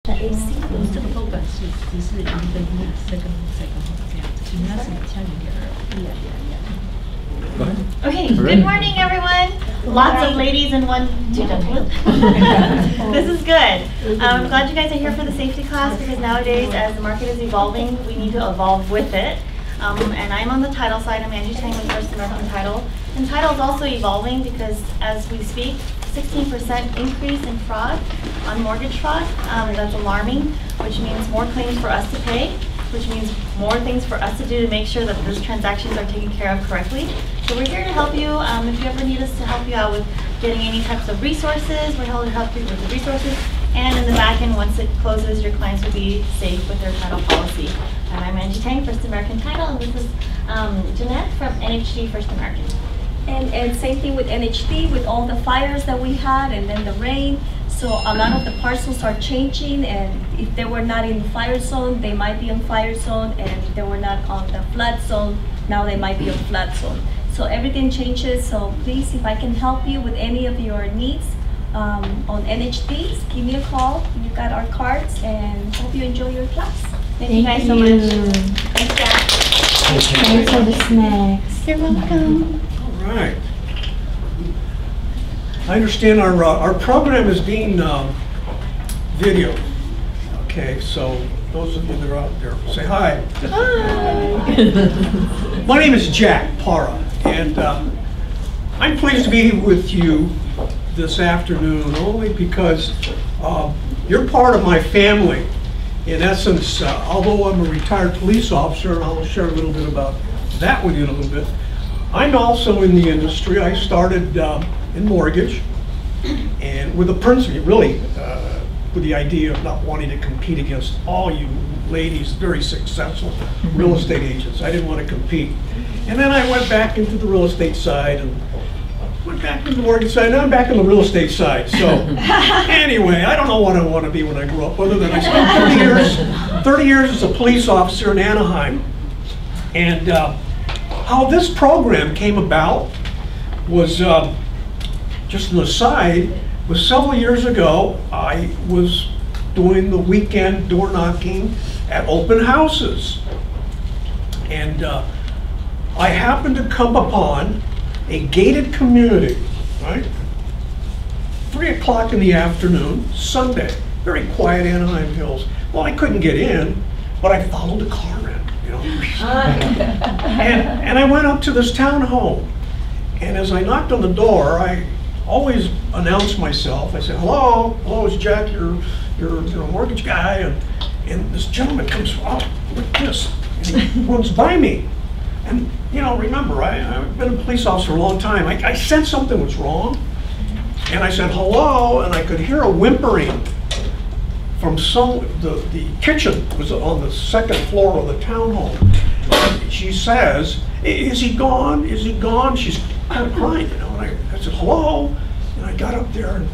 这个偷短是只是1分1 second 这样子，其他是像2 Okay, good morning everyone. Lots of ladies and two gentlemen. This is good. I'm glad you guys are here for the safety class because nowadays as the market is evolving, we need to evolve with it. And I'm on the title side. I'm Angie Tang with First American Title. And title is also evolving because as we speak, 16% increase in fraud on mortgage fraud. That's alarming, which means more claims for us to pay, which means more things for us to do to make sure that those transactions are taken care of correctly. So we're here to help you. If you ever need us to help you out with getting any types of resources, we're here to help you with the resources. And in the back end, once it closes, your clients will be safe with their title policy. And I'm Angie Tang, First American Title, and this is Jeanette from NHD First American. And same thing with NHD, with all the fires that we had and then the rain. So a lot of the parcels are changing, and if they were not in fire zone, they might be on fire zone, and if they were not on the flood zone, now they might be on flood zone. So everything changes, so please, if I can help you with any of your needs on NHDs, give me a call. You got our cards, and hope you enjoy your class. Thank you guys so much. Thanks, Jack. Thanks for the snacks. You're welcome. All right. I understand our program is being videoed. Okay, so those of you that are out there, say hi. Hi. My name is Jack Parra, and I'm pleased to be with you this afternoon only because you're part of my family. In essence, although I'm a retired police officer, and I'll share a little bit about that with you in a little bit, I'm also in the industry. I started in mortgage, and with the principle, really, with the idea of not wanting to compete against all you ladies, very successful real estate agents. I didn't want to compete. And then I went back into the real estate side and went back into the mortgage side. Now I'm back on the real estate side. So anyway, I don't know what I want to be when I grow up, other than I spent 30 years as a police officer in Anaheim. And how this program came about was, just an aside, was several years ago, I was doing the weekend door knocking at open houses. And I happened to come upon a gated community, right? 3 o'clock in the afternoon, Sunday, very quiet Anaheim Hills. Well, I couldn't get in, but I followed the car in, you know. And I went up to this townhome, and as I knocked on the door, I always announced myself. I said, hello, it's Jack, you're a mortgage guy, and this gentleman comes out with this, and he runs by me. And you know, remember, I've been a police officer a long time. I sensed something was wrong, and I said hello, and I could hear a whimpering from the kitchen was on the 2nd floor of the townhome. And she says, is he gone? Is he gone? She's kind of crying, you know, and I said, hello, and I got up there, and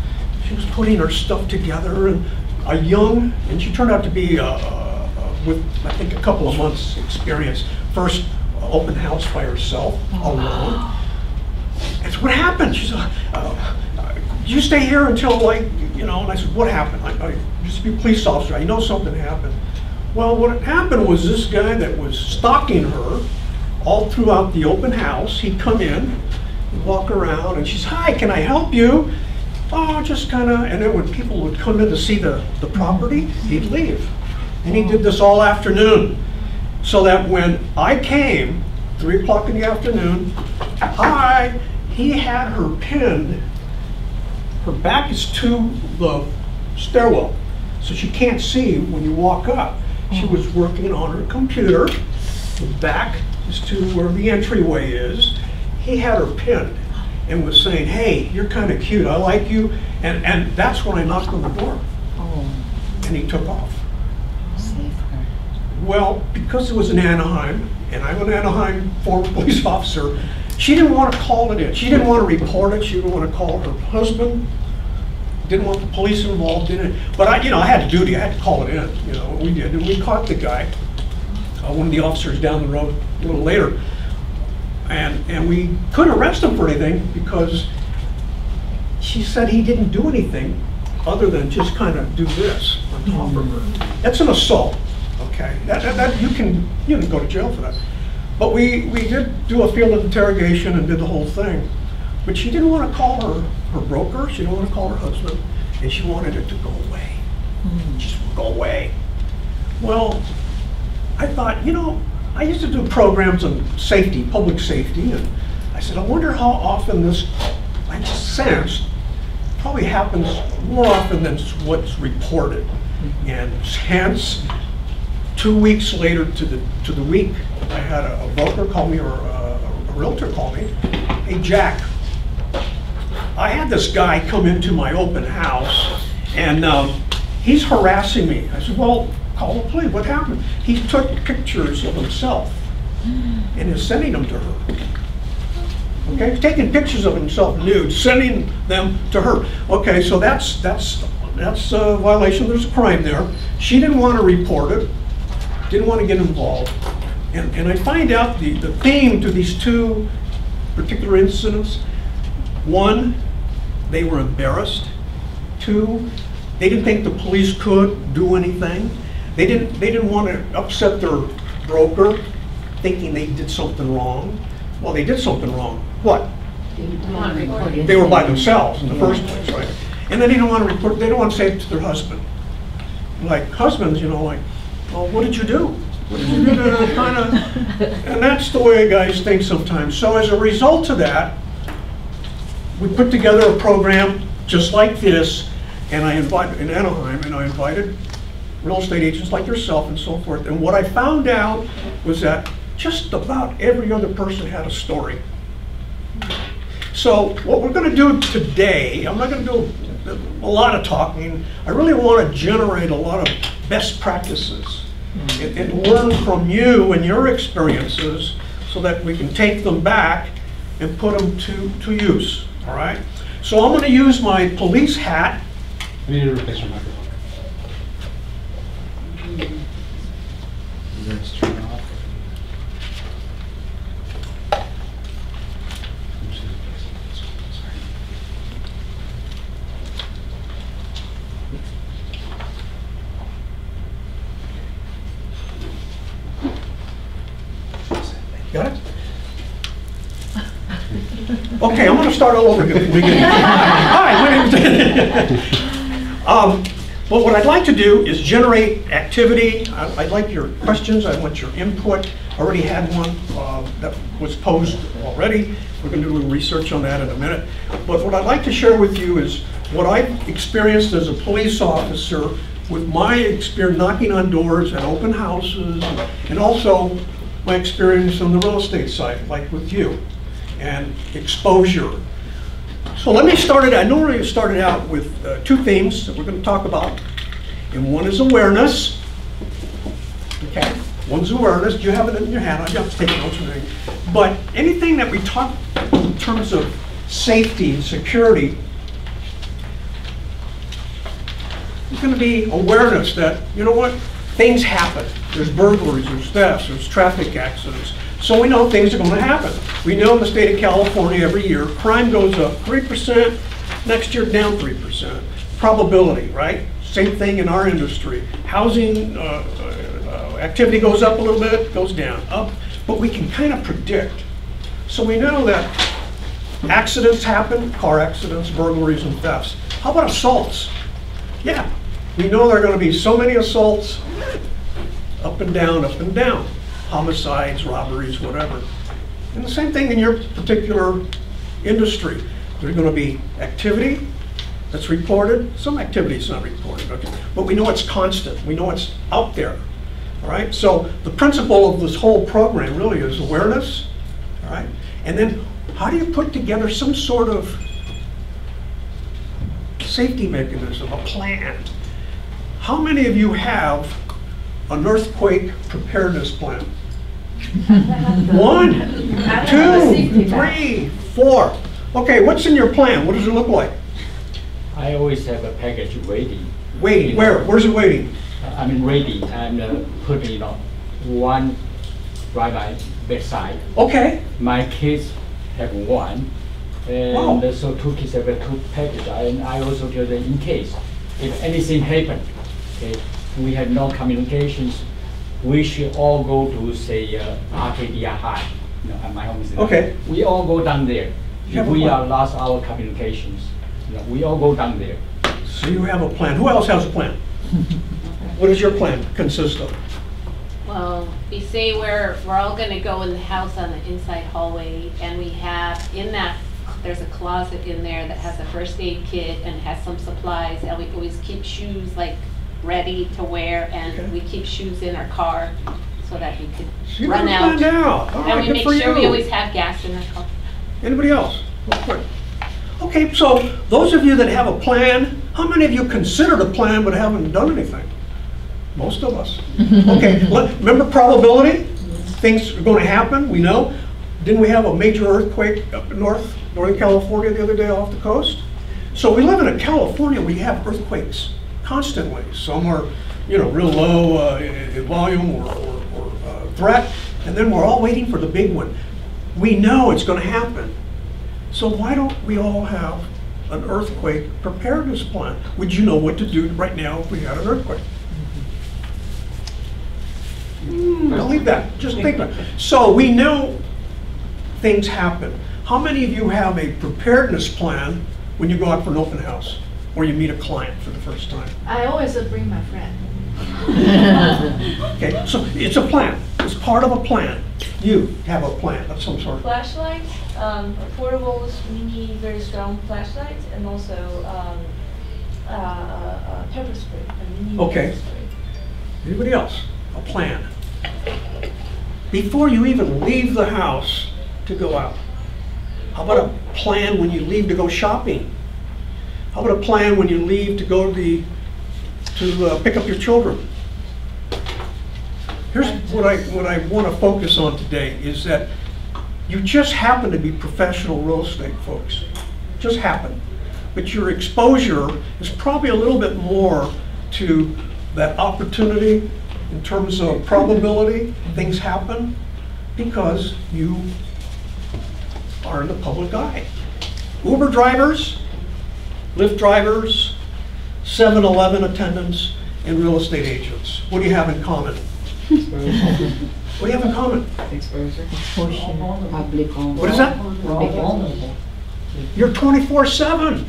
she was putting her stuff together, and and she turned out to be, with, I think, a couple of months experience, first open house by herself, alone. I said, what happened? She said, you stay here until, like, you know, and I said, what happened? I used to be a police officer, I know something happened. Well, what happened was this guy that was stalking her all throughout the open house, he'd come in, walk around, and she's, hi, can I help you? Oh, just kind of, and then when people would come in to see the property, he'd leave. And he did this all afternoon. So that when I came, 3 o'clock in the afternoon, hi, he had her pinned, her back is to the stairwell, so she can't see when you walk up. She was working on her computer, the back is to where the entryway is. He had her pinned and was saying, hey, you're kind of cute, I like you. And that's when I knocked on the door. And he took off. Well, because it was in Anaheim, and I'm an Anaheim former police officer, she didn't want to call it in. She didn't want to report it. She didn't want to call her husband. Didn't want the police involved in it. But I had a duty. I had to call it in. You know, we did, and we caught the guy. One of the officers down the road a little later, and we couldn't arrest him for anything because she said he didn't do anything. other than just kind of do this on top of her. That's an assault, okay? That you can go to jail for that. But we did do a field interrogation and did the whole thing. But she didn't want to call her broker, she didn't want to call her husband, and she wanted it to go away. Just go away. Well, I thought, I used to do programs on safety, public safety, and I said, I wonder how often this, I just sensed, probably happens more often than what's reported. And hence, 2 weeks later to the week, I had a broker call me, or a realtor call me. Hey, Jack, I had this guy come into my open house, and he's harassing me. I said, well, call the police. What happened? He took pictures of himself and is sending them to her. Okay, he's taking pictures of himself nude, sending them to her. Okay, so that's a violation. There's a crime there. She didn't want to report it, didn't want to get involved. And I find out the theme to these two particular incidents: one, they were embarrassed. Two, they didn't think the police could do anything. They didn't want to upset their broker, thinking they did something wrong. Well, they did something wrong. What? They were by themselves in the first place, right? And they didn't want to report. They don't want to say it to their husband. Like husbands, like, well, what did you do? What did you do to kind of? And that's the way guys think sometimes. So as a result of that, we put together a program just like this, and I invited in Anaheim, and I invited real estate agents like yourself and so forth. And what I found out was that just about every other person had a story. So what we're going to do today, I'm not going to do a lot of talking. I really want to generate a lot of best practices and learn from you and your experiences so that we can take them back and put them to use, all right? So I'm going to use my police hat. We need to replace your microphone. Let's turn it off. Got it? Okay, I'm going to start all over again at the beginning. Hi, my name is... But what I'd like to do is generate activity. I'd like your questions. I want your input. I already had one that was posed already. We're going to do a little research on that in a minute. But what I'd like to share with you is what I've experienced as a police officer with my experience knocking on doors at open houses, and also my experience on the real estate side, like with you, and exposure. So let me start it. I normally started out with two themes that we're going to talk about, and one is awareness. Okay, one's awareness. Do you have it in your hand? I have to take notes and everything. But anything that we talk in terms of safety and security is going to be awareness that, you know what, things happen. There's burglaries, there's thefts, there's traffic accidents. So we know things are going to happen. We know in the state of California every year, crime goes up 3%, next year down 3%. Probability, right? Same thing in our industry. Housing activity goes up a little bit, goes down, up, but we can kind of predict. So we know that accidents happen, car accidents, burglaries, and thefts. How about assaults? Yeah, we know there are going to be so many assaults, up and down, up and down. Homicides, robberies, whatever. And the same thing in your particular industry. There's going to be activity that's reported. Some activity is not reported, okay? But we know it's constant. We know it's out there, all right? So the principle of this whole program really is awareness, all right? And then how do you put together some sort of safety mechanism, a plan? How many of you have an earthquake preparedness plan? 1, 2, 3, 4. Okay, what's in your plan? What does it look like? I always have a package waiting. Waiting, where? Where's it waiting? I mean ready. I'm putting one right by bedside. Okay. My kids have one, and Wow. so 2 kids have a 2 package. And I also give them in case. if anything happen, okay, we have no communications, we should all go to, say, RKDR High, you know, at my home. Okay. We all go down there. You have If a we plan. are lost our communications, you know, we all go down there. So you have a plan. Who else has a plan? What does your plan consist of? Well, we say we're all gonna go in the house on the inside hallway, and we have, in that, there's a closet in there that has a first aid kit and has some supplies, and we always keep shoes like ready to wear, Okay. and we keep shoes in our car so that we could So you run have a out. plan now. All And right, we good make for sure we you. always have gas in our car. Anybody else? Real quick. Okay, so those of you that have a plan, how many of you considered a plan but haven't done anything? Most of us. Okay, remember probability? Things are going to happen, we know. Didn't we have a major earthquake up in Northern California the other day off the coast? So we live in a California where you have earthquakes constantly. Some are, you know, real low in volume or threat, and then we're all waiting for the big one. We know it's going to happen. So why don't we all have an earthquake preparedness plan? Would you know what to do right now if we had an earthquake? I'll leave that. Just think about it. So we know things happen. How many of you have a preparedness plan when you go out for an open house or you meet a client for the first time? I always bring my friend. Okay, so it's a plan. It's part of a plan. You have a plan of some sort. Flashlights, portable, mini, very strong flashlights, and also pepper spray, a mini Okay. pepper spray. Anybody else? A plan. Before you even leave the house to go out. How about a plan when you leave to go shopping? How about a plan when you leave to go to pick up your children? Here's what I want to focus on today is that you just happen to be professional real estate folks. Just happen. But your exposure is probably a little bit more to that opportunity in terms of probability. Things happen because you are in the public eye. Uber drivers, Lyft drivers, 7-Eleven attendants, and real estate agents. What do you have in common? What do you have in common? Exposure, public home. What is that? Public. You're 24/7.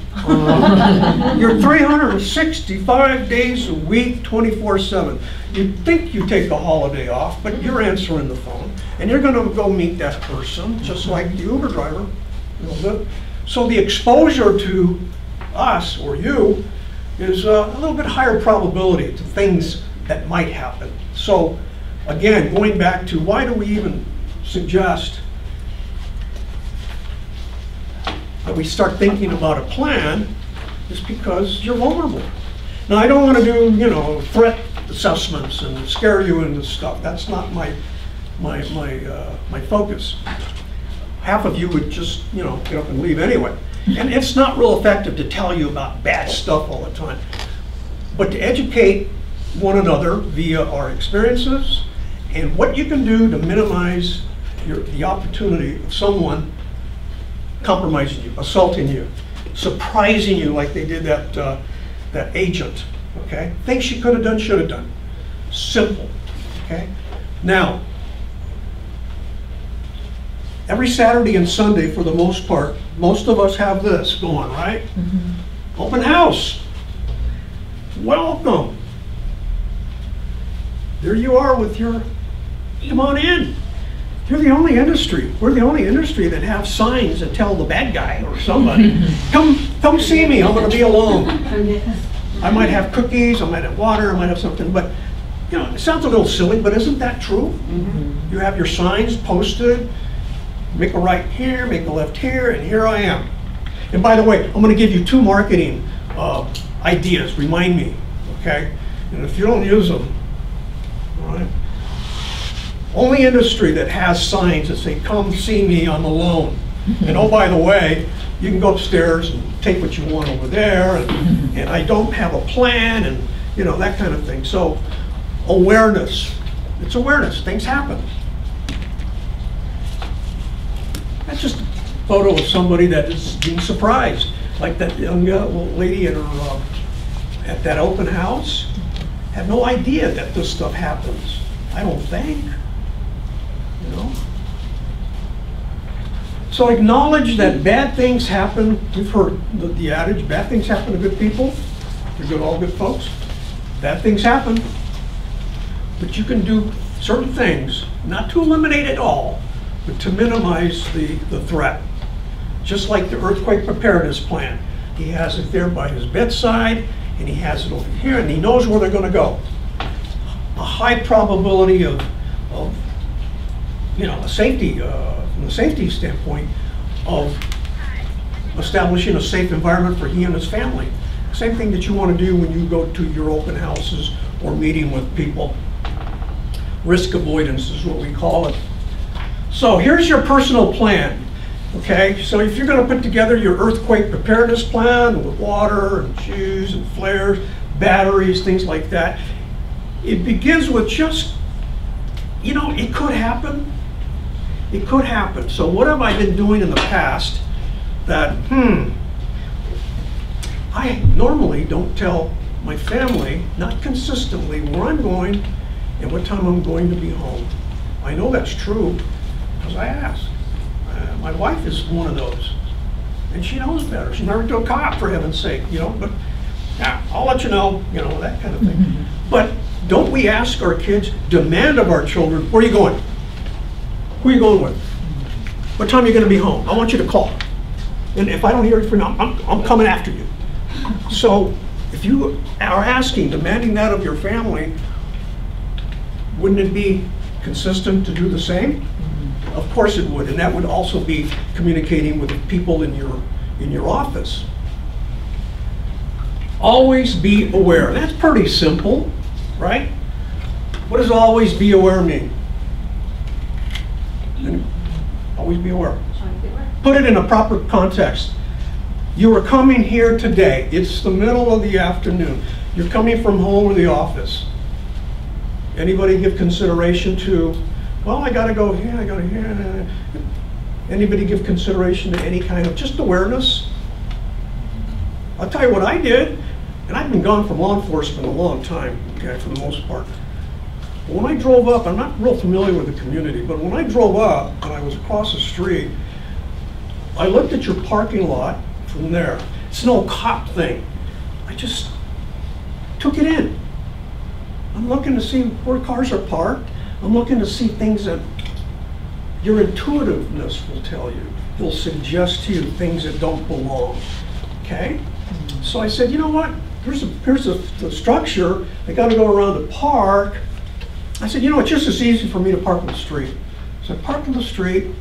You're 365 days a week, 24/7. You'd think you take a holiday off, but you're answering the phone, and you're gonna go meet that person, just like the Uber driver. So the exposure to us, or you, is a little bit higher probability to things that might happen. So again, going back to why do we even suggest that we start thinking about a plan, is because you're vulnerable. Now, I don't want to do, you know, threat assessments and scare you into stuff. That's not my focus. Half of you would just, you know, get up and leave anyway. And it's not real effective to tell you about bad stuff all the time. But to educate one another via our experiences and what you can do to minimize the opportunity of someone compromising you, assaulting you, surprising you like they did that agent, okay? Things she could have done, should have done. Simple, okay? Now, every Saturday and Sunday, for the most part, most of us have this going, right? Mm-hmm. Open house. Welcome. There you are with your, come on in. You're the only industry, we're the only industry that have signs that tell the bad guy or somebody, come see me, I'm gonna be alone. I might have cookies, I might have water, I might have something, but you know, it sounds a little silly, but isn't that true? Mm-hmm. You have your signs posted, make a right here, make a left here, and here I am. And by the way, I'm gonna give you 2 marketing ideas, remind me, okay? And if you don't use them, all right? Only industry that has signs that say, come see me, I'm alone. And oh, by the way, you can go upstairs and take what you want over there, and I don't have a plan, and you know, that kind of thing. So awareness, it's awareness, things happen. That's just a photo of somebody that is being surprised, like that young lady in her at that open house have no idea that this stuff happens. I don't think, you know. So acknowledge that bad things happen. You've heard the adage, bad things happen to good people. You're good, all good folks. Bad things happen. But you can do certain things, not to eliminate it all, but to minimize the threat. Just like the earthquake preparedness plan. He has it there by his bedside, and he has it over here, and he knows where they're going to go. A high probability of you know, a safety, from a safety standpoint, of establishing a safe environment for he and his family. Same thing that you want to do when you go to your open houses or meeting with people. Risk avoidance is what we call it. So here's your personal plan. Okay, so if you're going to put together your earthquake preparedness plan with water and shoes and flares, batteries, things like that, it begins with just, you know, it could happen. It could happen. So what have I been doing in the past that, I normally don't tell my family, not consistently, where I'm going and what time I'm going to be home. I know that's true because I ask. My wife is one of those, and she knows better. She's married to a cop, for heaven's sake, you know, but yeah, I'll let you know, that kind of thing. But don't we ask our kids, demand of our children, where are you going? Who are you going with? What time are you going to be home? I want you to call. And if I don't hear it from now, I'm coming after you. So if you are asking, demanding that of your family, wouldn't it be consistent to do the same? Of course it would, and that would also be communicating with people in your office. Always be aware. That's pretty simple, right? What does always be aware mean? Always be aware. Put it in a proper context. You are coming here today. It's the middle of the afternoon. You're coming from home or the office. Anybody give consideration to, well, I gotta go here, I gotta here. Anybody give consideration to any kind of just awareness? I'll tell you what I did, and I've been gone from law enforcement a long time, okay, for the most part. But when I drove up, I'm not real familiar with the community, but when I drove up and I was across the street, I looked at your parking lot from there. It's no cop thing. I just took it in. I'm looking to see where cars are parked. I'm looking to see things that your intuitiveness will tell you. Will suggest to you things that don't belong. Okay? So I said, you know what? Here's the structure. I got to go around the park. I said, you know, it's just as easy for me to park on the street. So I parked on the street.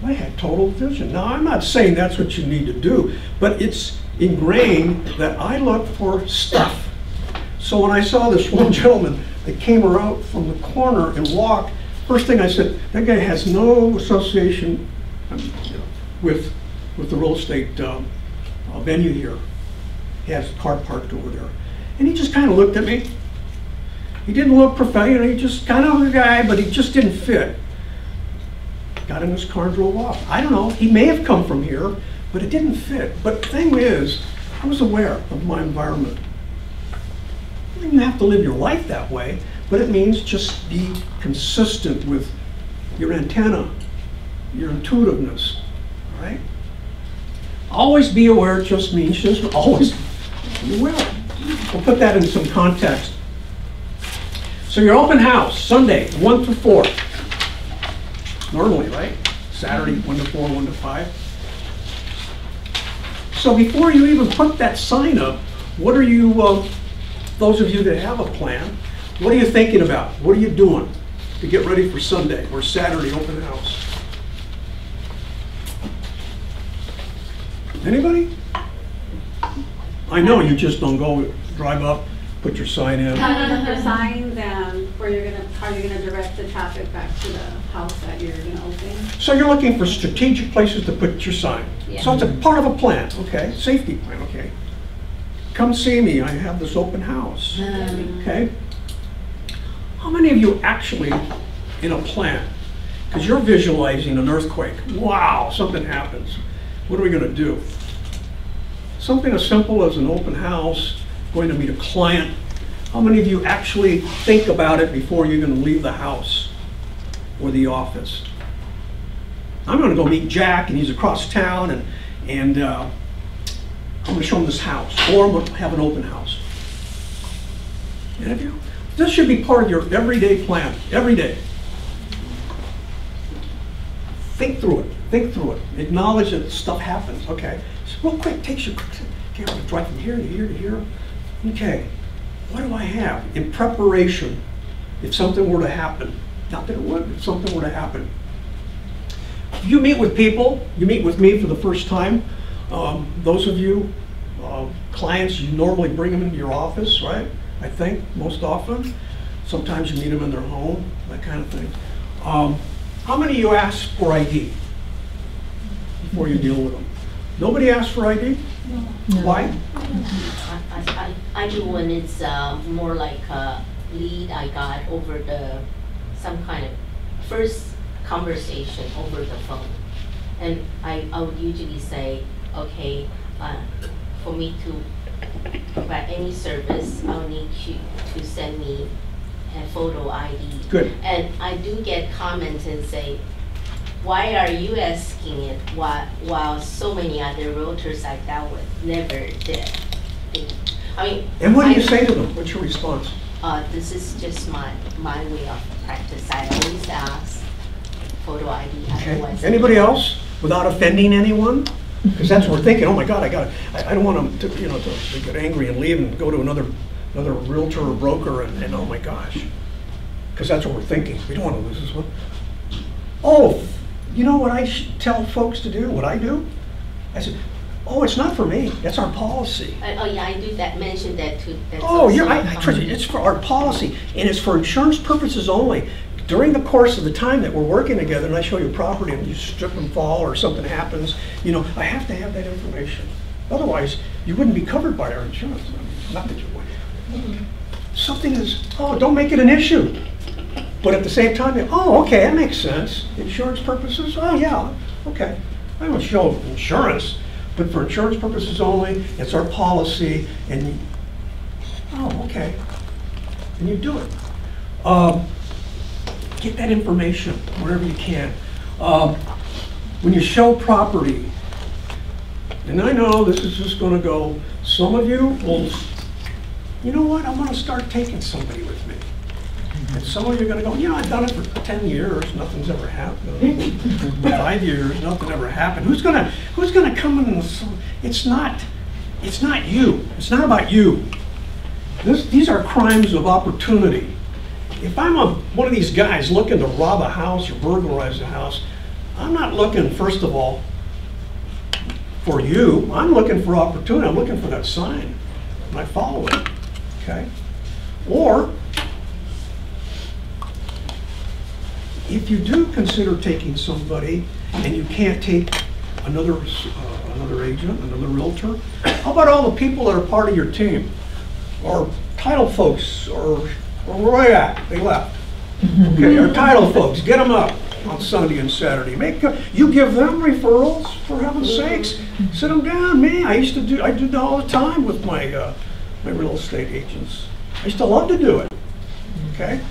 I had total vision. Now, I'm not saying that's what you need to do, but it's ingrained that I look for stuff. So when I saw this one gentleman that came around from the corner and walked, first thing I said, that guy has no association with the real estate venue here. He has a car parked over there. And he just kind of looked at me. He didn't look professional, he just kind of a guy, but he just didn't fit. Got in his car and drove off. I don't know, he may have come from here, but it didn't fit. But the thing is, I was aware of my environment. You don't even have to live your life that way, but it means just be consistent with your antenna, your intuitiveness, all right? Always be aware just means just always be aware. We'll put that in some context. So your open house, Sunday, 1 to 4. Normally, right? Saturday, 1 to 4, 1 to 5. So before you even put that sign up, what are you, those of you that have a plan, what are you thinking about? What are you doing to get ready for Sunday or Saturday open house? Anybody? I know you just don't go drive up, put your sign in. The signs and how you're gonna direct the traffic back to the house that you're gonna open. So you're looking for strategic places to put your sign. Yeah. So it's a part of a plan, okay? Safety plan, okay? Come see me, I have this open house, okay? How many of you actually in a plan? Because you're visualizing an earthquake. Wow, something happens. What are we gonna do? something as simple as an open house, going to meet a client, how many of you actually think about it before you're going to leave the house or the office? I'm going to go meet Jack, and he's across town, and I'm going to show him this house, or I'm going to have an open house. And if you, this should be part of your everyday plan, every day. Think through it. Think through it. Acknowledge that stuff happens. Okay. So real quick, takes you. Okay, I'm going to drive from here to here to here. Okay. What do I have in preparation if something were to happen? Not that it would, if something were to happen. You meet with people. You meet with me for the first time. Those of you clients, you normally bring them into your office, right? I think most often. Sometimes you meet them in their home, that kind of thing. How many of you ask for ID before you deal with them? Nobody asks for ID? No. Why? I do when it's more like a lead I got over some kind of first conversation over the phone. And I would usually say, okay, for me to provide any service, I'll need you to send me a photo ID. Good. And I do get comments and say, why are you asking it while so many other realtors I dealt with never did? I mean, and what do you say to them? What's your response? This is just my way of practice. I always ask photo ID. Okay. Anybody else without offending anyone? Because that's what we're thinking. Oh my God, I don't want them to, you know, to get angry and leave and go to another realtor or broker and oh my gosh. Because that's what we're thinking. We don't want to lose this one. Oh, you know what I tell folks to do? What I do? I said, oh, it's not for me. That's our policy. Oh yeah, I do that. Mention that too. Oh, yeah, I trust you. It's for our policy, and it's for insurance purposes only. During the course of the time that we're working together, and I show you property, and you strip and fall, or something happens, you know, I have to have that information. Otherwise, you wouldn't be covered by our insurance. I mean, not that you would. Something is, oh, don't make it an issue. But at the same time, oh, okay, that makes sense. Insurance purposes, oh yeah, okay. I don't show insurance, but for insurance purposes only, it's our policy, and oh, okay. And you do it. Get that information wherever you can. When you show property, and I know this is just going to go, some of you will, you know what, I'm going to start taking somebody with me. And some of you are going to go, you know, I've done it for 10 years, nothing's ever happened. 5 years, nothing ever happened. Who's going to come in? It's not you. It's not about you. These are crimes of opportunity. If I'm one of these guys looking to rob a house or burglarize a house, I'm not looking, first of all, for you. I'm looking for opportunity. I'm looking for that sign, and I follow it. Okay? Or if you do consider taking somebody and you can't take another agent, another realtor, how about all the people that are part of your team, or title folks, or where are they at? They left. Okay, our title folks, get them up on Sunday and Saturday. You give them referrals, for heaven's sakes. Sit them down, man. I do that all the time with my my real estate agents. I used to love to do it. Okay.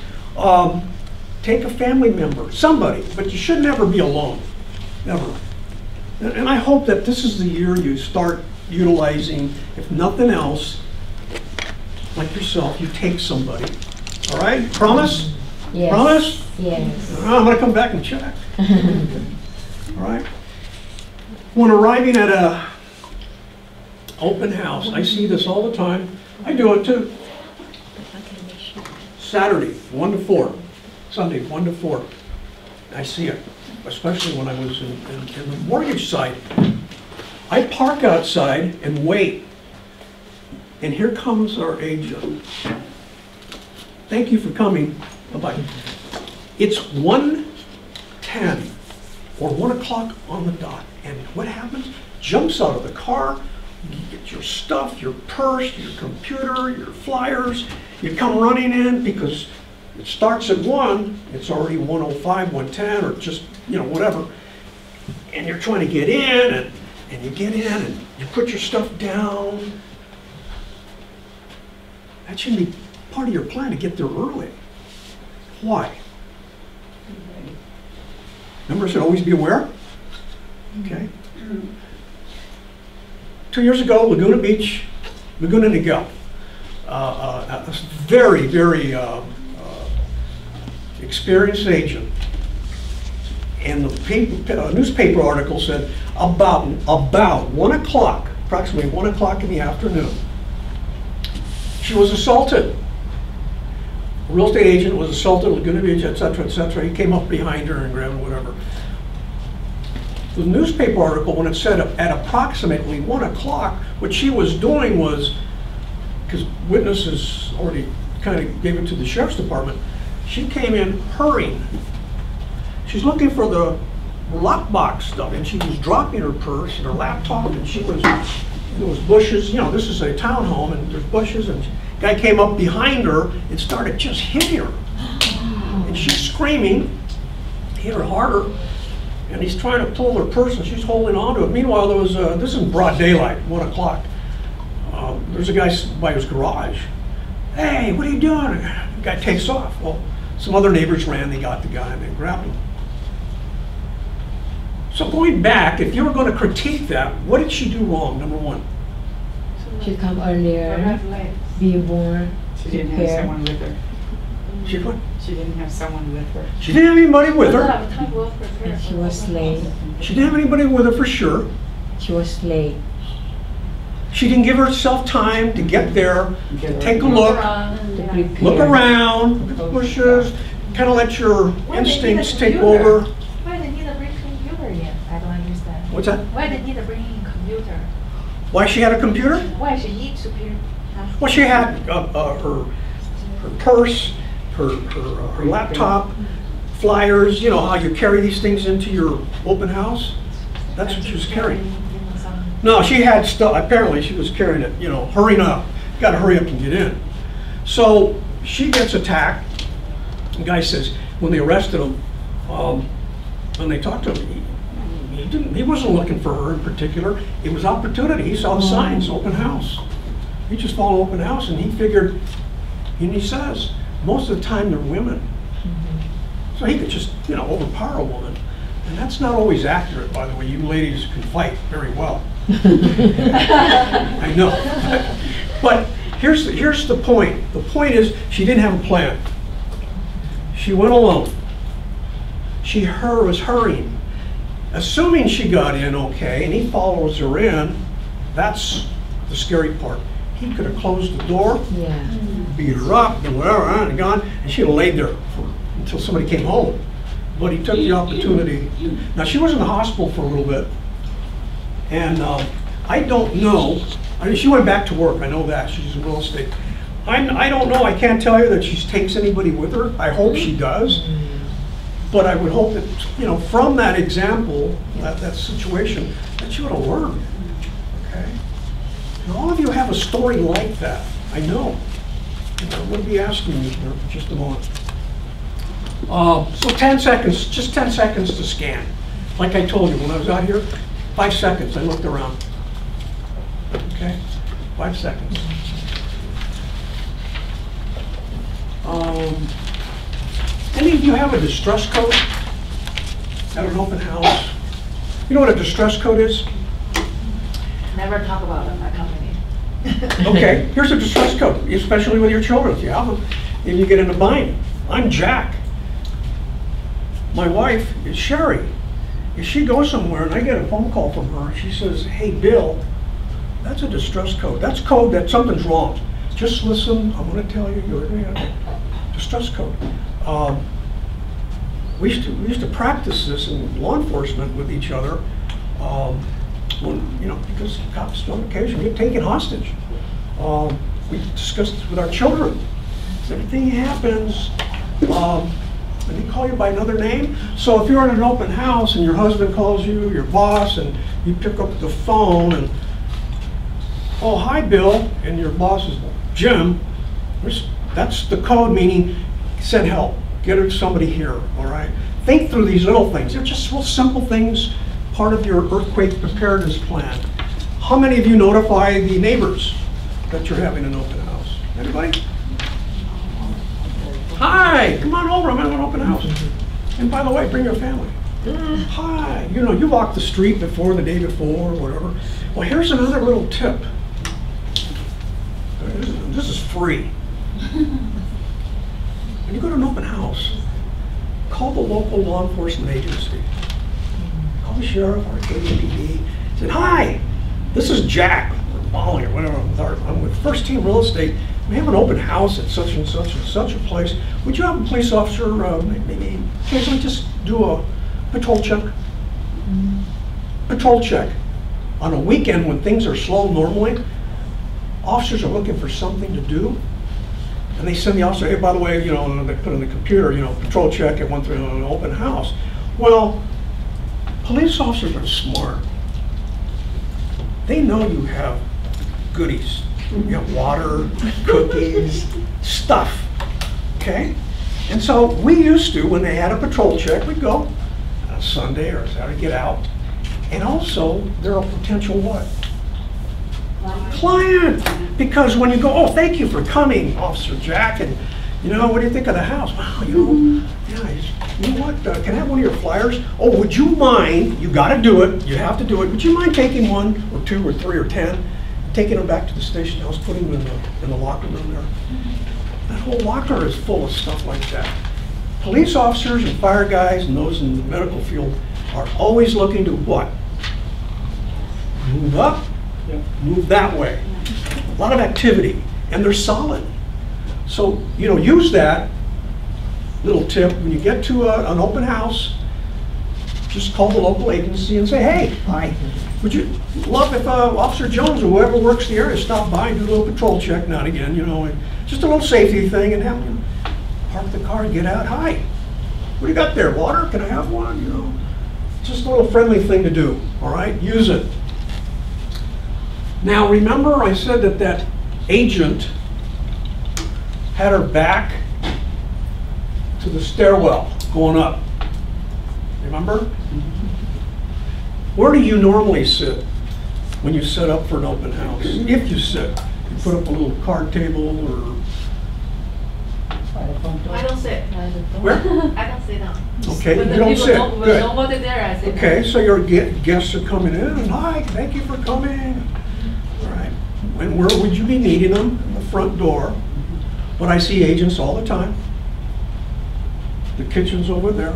Take a family member, somebody, but you should never be alone, never. And I hope that this is the year you start utilizing, if nothing else, like yourself, you take somebody. All right, promise? Yes. Promise? Yes. I'm gonna come back and check. All right. When arriving at a open house, I see this all the time. I do it too. Saturday, 1 to 4. Sunday, 1 to 4. I see it, especially when I was in the mortgage side. I park outside and wait. And here comes our agent. Thank you for coming. Bye-bye. It's 1:10 or 1 o'clock on the dot. And what happens? Jumps out of the car. You get your stuff, your purse, your computer, your flyers. You come running in because it starts at 1, it's already 1:05, 1:10, or just, you know, whatever. And you're trying to get in, and and you get in and you put your stuff down. That shouldn't be part of your plan to get there early. Why? Remember, I said always be aware? Okay. 2 years ago, Laguna Beach, Laguna Niguel. A very, very experienced agent. And the newspaper article said about 1 o'clock, approximately 1 o'clock in the afternoon, she was assaulted. A real estate agent was assaulted at Laguna Beach, et cetera, et cetera. He came up behind her and grabbed her, whatever. The newspaper article, when it said at approximately 1 o'clock, what she was doing was, because witnesses already kind of gave it to the sheriff's department, she came in hurrying. She's looking for the lockbox stuff, and she was dropping her purse and her laptop, and there was bushes. You know, this is a townhome, and there's bushes, and guy came up behind her and started just hitting her. And she's screaming, hit her harder, and he's trying to pull her purse, and she's holding on to it. Meanwhile, there was this is broad daylight, 1 o'clock. There's a guy by his garage. Hey, what are you doing? The guy takes off. Well, some other neighbors ran, they got the guy, and they grabbed him. So going back, if you were going to critique that, what did she do wrong, number one? She come earlier, be more She didn't have prepared. someone with her. She what? She didn't have someone with her. She didn't have anybody with her. And she was late. She didn't have anybody with her for sure. She was late. She didn't give herself time to get there, to take a look, To prepare. look around, look at the bushes, kind of let your instincts take over. Why they need to bring computer in? I don't understand. What's that? Why they need to bring in computer? Why she had a computer? Why she need to be? Well, she had her purse, her laptop, flyers. You know how you carry these things into your open house? That's what she was carrying. No, she had stuff. Apparently, she was carrying it. You know, hurrying up. Got to hurry up and get in. So she gets attacked. The guy says when they arrested him, when they talked to him, he wasn't looking for her in particular. It was opportunity. He saw the signs, open house. He just followed open house, and he figured. And he says most of the time they're women, so he could just overpower a woman, and that's not always accurate. By the way, you ladies can fight very well. I know, but here's the point. The point is she didn't have a plan. She went alone. She was hurrying, assuming she got in okay, and he follows her in. That's the scary part. He could have closed the door, beat her up, and whatever, and gone, and she'd have laid there until somebody came home. But he took the opportunity. Now she was in the hospital for a little bit, and I don't know. I mean, she went back to work. I know that she's in real estate. I don't know. I can't tell you that she takes anybody with her. I hope she does, but I would hope that from that example, that situation, that she would have learned. Okay. And all of you have a story like that. I know. And I'm going to be asking you here for just a moment. So 10 seconds, just 10 seconds to scan. Like I told you, when I was out here, 5 seconds, I looked around. Okay? 5 seconds. Any of you have a distress code at an open house? You know what a distress code is? Never talk about it in my company. Okay, here's a distress code, especially with your children. If you have them, and you get in a bind. I'm Jack. My wife is Sherry. If she goes somewhere and I get a phone call from her, she says, "Hey, Bill, that's a distress code. That's code that something's wrong. Just listen, I'm going to tell you, distress code." We used to practice this in law enforcement with each other. Because cops on occasion get taken hostage. We discussed this with our children. If anything happens, and they call you by another name. So if you're in an open house and your husband calls you, your boss, and you pick up the phone and, "Oh, hi, Bill," and your boss is Jim, that's the code, meaning send help, get somebody here, all right? Think through these little things. They're just little simple things, part of your earthquake preparedness plan. How many of you notify the neighbors that you're having an open house? Anybody? Hi, come on over, I'm having an open house. And by the way, bring your family. Hi, you know, you walk the street before, the day before, or whatever. Well, here's another little tip. This is free. When you go to an open house, call the local law enforcement agency. Call the sheriff or KPD. Say, hi, this is Jack, or Molly, or whatever. I'm with First Team Real Estate. We have an open house at such and such and such a place. Would you have a police officer maybe occasionally just do a patrol check? Patrol check. On a weekend when things are slow normally, officers are looking for something to do. And they send the officer, hey, by the way, you know, they put in the computer, you know, patrol check, it went through an open house. Well, police officers are smart. They know you have goodies. You have water, cookies, stuff, okay? And so we used to, when they had a patrol check, we'd go on a Sunday or Saturday, get out. And also, they're a potential what? Client. Because when you go, oh, thank you for coming, Officer Jack, and you know, what do you think of the house? Wow, you know, yeah, you know what, can I have one of your flyers? Oh, would you mind, you gotta do it, you have to do it, would you mind taking 1 or 2 or 3 or 10, taking them back to the station house, putting them in the locker room there? That whole locker is full of stuff like that. Police officers and fire guys and those in the medical field are always looking to what? Move up, move that way. A lot of activity, and they're solid. So, you know, use that little tip. When you get to an open house, just call the local agency and say, hey, hi, would you love if Officer Jones or whoever works the area stop by and do a little patrol check now and again, you know, and just a little safety thing, and have them park the car and get out. Hi, what do you got there? Water? Can I have one? You know, just a little friendly thing to do, all right? Use it. Now, remember I said that that agent had her back to the stairwell going up. Remember? Where do you normally sit when you set up for an open house? If you sit, you put up a little card table or... I don't sit. Where? I don't sit down. Okay, When you the don't people sit. don't- when Good. nobody there, I sit Okay, down. so your guests are coming in, and hi, thank you for coming. All right. And where would you be meeting them? In the front door. But I see agents all the time. The kitchen's over there.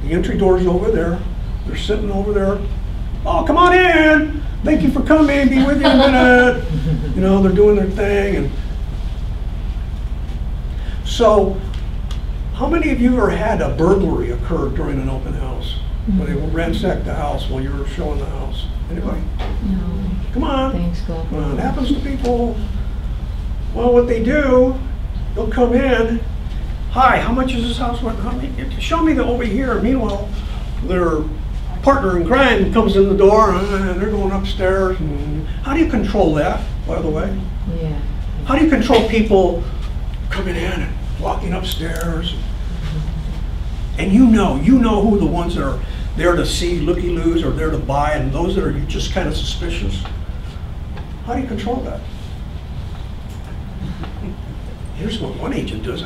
The entry door's over there. They're sitting over there. Oh, come on in. Thank you for coming. Be with you in a minute. You know, they're doing their thing. And so, how many of you ever had a burglary occur during an open house? Where they ransacked the house while you were showing the house? Anybody? No. Come on. Thanks God. Come on. It happens to people. Well, what they do, they'll come in. Hi, how much is this house worth? Show me the over here. Meanwhile, their partner in crime comes in the door and they're going upstairs. And how do you control that, by the way? Yeah. How do you control people coming in and walking upstairs? And you know who the ones that are there to see looky-loos or there to buy, and those that are just kind of suspicious. How do you control that? Here's what one agent does.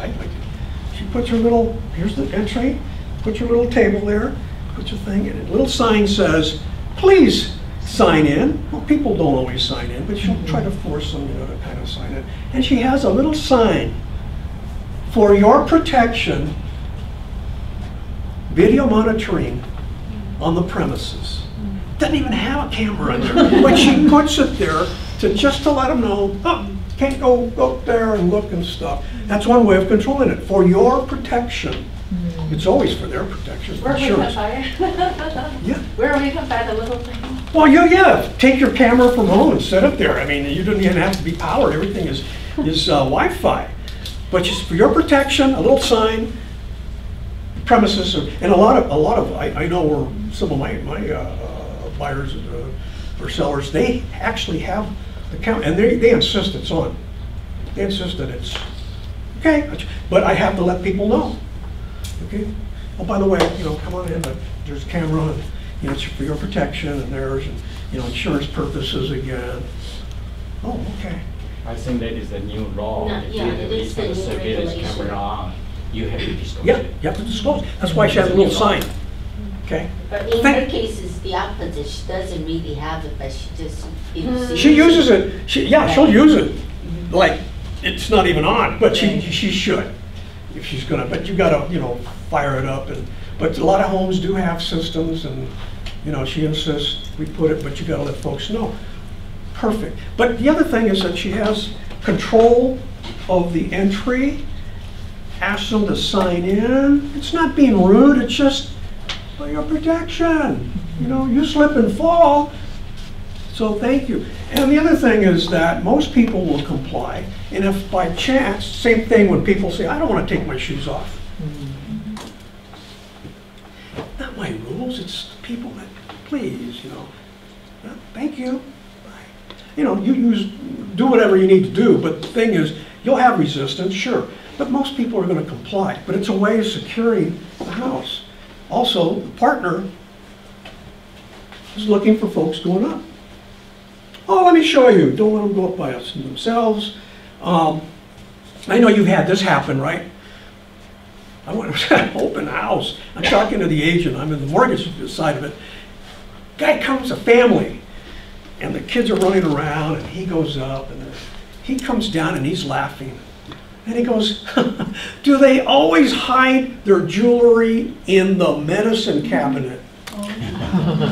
She puts her little, here's the entry, puts her little table there, puts her thing in it. A little sign says, please sign in. Well, people don't always sign in, but she'll try to force them, you know, to kind of sign in. And she has a little sign, for your protection, video monitoring on the premises. Doesn't even have a camera in there, but she puts it there just to let them know, oh, can't go up there and look and stuff. That's one way of controlling it, for your protection. It's always for their protection. Where we can Insurance. buy it? Yeah. Where we can buy the little thing? Well, yeah, take your camera from home and set it there. I mean, you don't even have to be powered. Everything is Wi-Fi. But just for your protection, a little sign, premises, and a lot of I know where some of my buyers or sellers, they actually have the camera, and they insist it's on. They insist that it's okay, but I have to let people know. Okay. Oh, by the way, you know, come on in. There's a camera. you know, it's for your protection and theirs, and, you know, insurance purposes again. Oh, okay. I think that is the new law. No, If yeah, you it is the have a new surveillance regulation. camera on, you have to disclose Yeah, it. you have to disclose. That's why she has a little sign. Okay? But in her case, it's the opposite. She doesn't really have it, but she just. She uses it. She'll use it. Like, it's not even on, but she should. If she's gonna, but you gotta, you know, fire it up. But a lot of homes do have systems, and, you know, she insists we put it, but you gotta let folks know. Perfect. But the other thing is that she has control of the entry, asks them to sign in. It's not being rude, it's just for your protection. You know, you slip and fall, so thank you. And the other thing is that most people will comply, and if by chance, same thing when people say, I don't want to take my shoes off. Not my rules, it's the people that, please, you know, thank you. You know, do whatever you need to do, but the thing is, you'll have resistance, sure, but most people are going to comply. But it's a way of securing the house. Also, the partner is looking for folks going up. Oh, let me show you. Don't let them go up by themselves. I know you've had this happen, right? I went to an open house. I'm talking to the agent. I'm in the mortgage side of it. Guy comes, a family. And the kids are running around, and he goes up, and he comes down, and he's laughing. And he goes, do they always hide their jewelry in the medicine cabinet?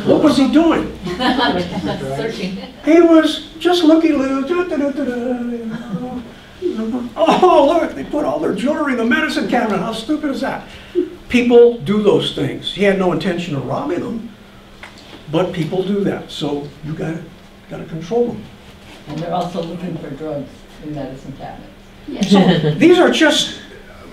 What was he doing? Searching. He was just looking, oh, look, they put all their jewelry in the medicine cabinet. How stupid is that? People do those things. He had no intention of robbing them, but people do that. So you got to control them. And they're also looking for drugs in medicine cabinets. So these are just,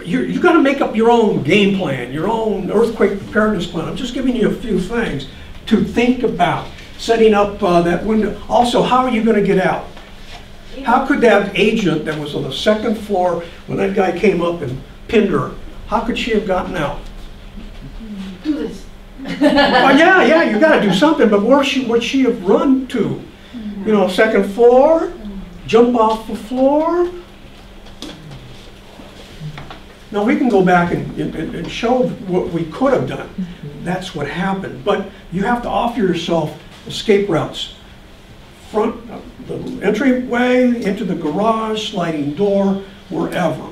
you got to make up your own game plan, your own earthquake preparedness plan. I'm just giving you a few things to think about. Setting up that window. Also, how are you going to get out? How could that agent that was on the second floor when that guy came up and pinned her, how could she have gotten out? Do this. Well, yeah, you got to do something, but where would she have run to? You know, second floor, jump off the floor. Now, we can go back and show what we could have done. That's what happened. But you have to offer yourself escape routes. Front, the entryway, into the garage, sliding door, wherever.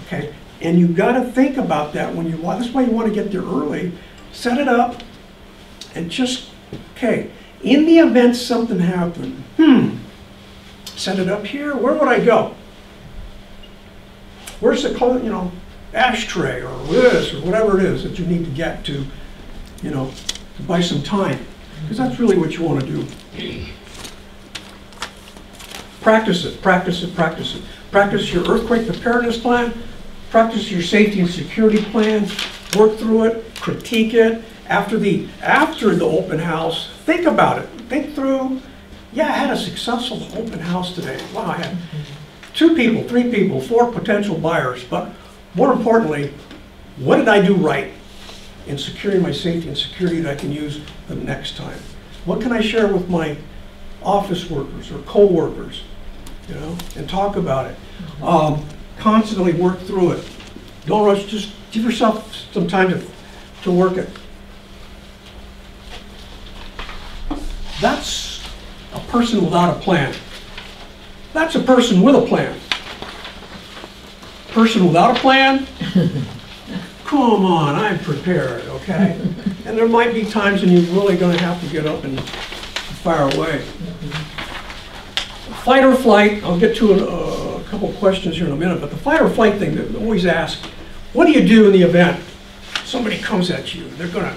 Okay? And you got to think about that when you want. That's why you want to get there early. Set it up and just, okay, in the event something happened, set it up here, where would I go? Where's the, you know, ashtray or this or whatever it is that you need to get to, you know, to buy some time. Because that's really what you want to do. Practice it, practice it, practice it. Practice your earthquake preparedness plan, practice your safety and security plan, work through it, critique it. After the open house, think about it. Think through, yeah, I had a successful open house today. Wow, I had 2 people, 3 people, 4 potential buyers. But more importantly, what did I do right in securing my safety and security that I can use the next time? What can I share with my office workers or co-workers, you know, and talk about it. Constantly work through it. Don't rush, just give yourself some time to work it. That's a person without a plan. That's a person with a plan. Person without a plan, come on, I'm prepared, okay? And there might be times when you're really going to have to get up and fire away. Fight or flight, I'll get to a couple questions here in a minute, but the fight or flight thing, they always ask, what do you do in the event somebody comes at you? They're going to,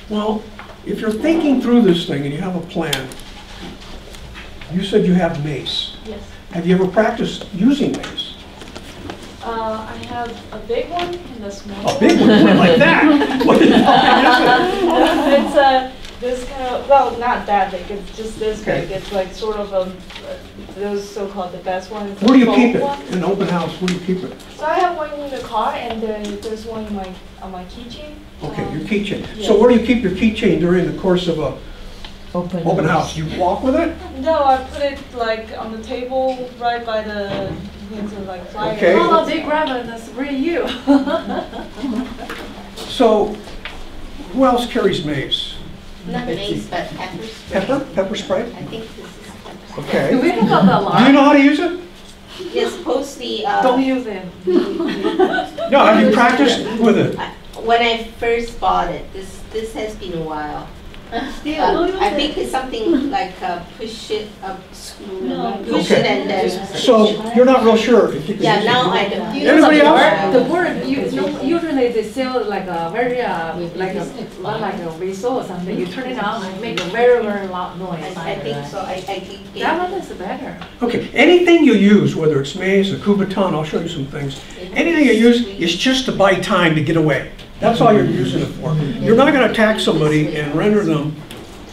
well, if you're thinking through this thing and you have a plan, you said you have mace. Yes. Have you ever practiced using mace? I have a big one and a small one. A big one like that? What is It's this kind of, well, not that big, it's just this big. Okay. It's like sort of a those so-called the best ones. Where do you the keep it? foam ones. In an open house, where do you keep it? So I have one in the car, and then there's one in on my keychain. Okay, your keychain. Yes. So where do you keep your keychain during the course of a open house? You walk with it? No, I put it like on the table right by the like flyer. Okay. Oh, they grab it, that's really you. So, who else carries mace? Not mace, but pepper spray. Pepper spray? I think this is pepper spray. Okay. Do we have an alarm? Do you know how to use it? You're supposedly, Don't use it. No, have you practiced with it? when I first bought it, this has been a while. I think it's something like push it up, screw, push it and then. So you're not real sure if you can Yeah, use it. now I don't. Anybody else? The word, usually they sell like a very, like a whistle or something. You turn it on and make a very, very loud noise. I think so. I think That one is better. Okay, anything you use, whether it's mace or Kubaton, I'll show you some things. Anything you use is just to buy time to get away. That's all you're using it for. You're not going to attack somebody and render them,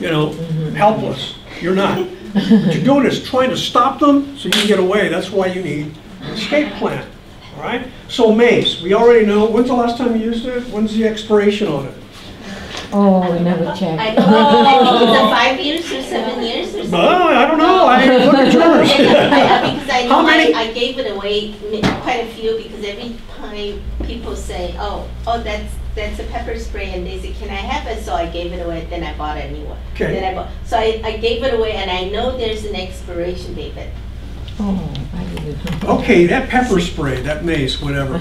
you know, helpless. You're not. What you're doing is trying to stop them so you can get away. That's why you need an escape plan. All right? So mace, we already know. When's the last time you used it? When's the expiration on it? Oh, we never checked. I don't know. I think it's 5 years or 7 years or something. I don't know. I didn't look at yours. Because I How know many? I gave it away quite a few because every time people say, oh, that's a pepper spray, and they say, can I have it? So I gave it away, then I bought a new one. Okay. Then I bought, so I gave it away, and I know there's an expiration date, but Oh, I didn't. Okay, that pepper spray, that mace, whatever.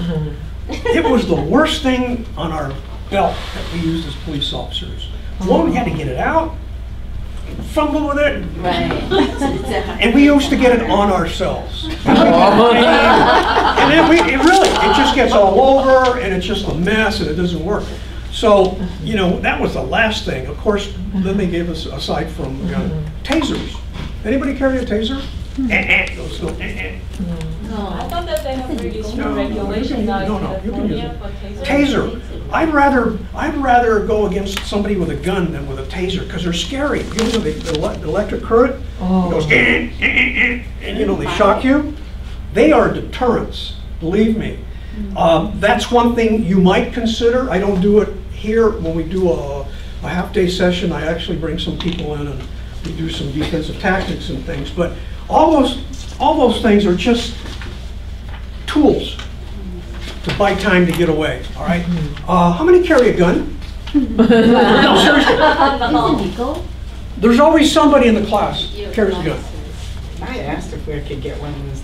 It was the worst thing on our belt that we used as police officers. One, we had to get it out, fumble with it, right. and we used to get it on ourselves. And then it just gets all over, and it's just a mess, and it doesn't work. So, you know, that was the last thing. Of course, then they gave us, aside from tasers. Anybody carry a taser? Those little No, I thought that they have really strict regulation now in you can use California it. for tasers. Taser. I'd rather go against somebody with a gun than with a taser because they're scary. You know the electric current goes and you know they shock you. They are deterrents. Believe me. That's one thing you might consider. I don't do it here when we do a half-day session. I actually bring some people in and we do some defensive tactics and things. But all those things are just tools to buy time to get away, all right? How many carry a gun? No, seriously. There's always somebody in the class who carries a gun. I asked if we could get one of those.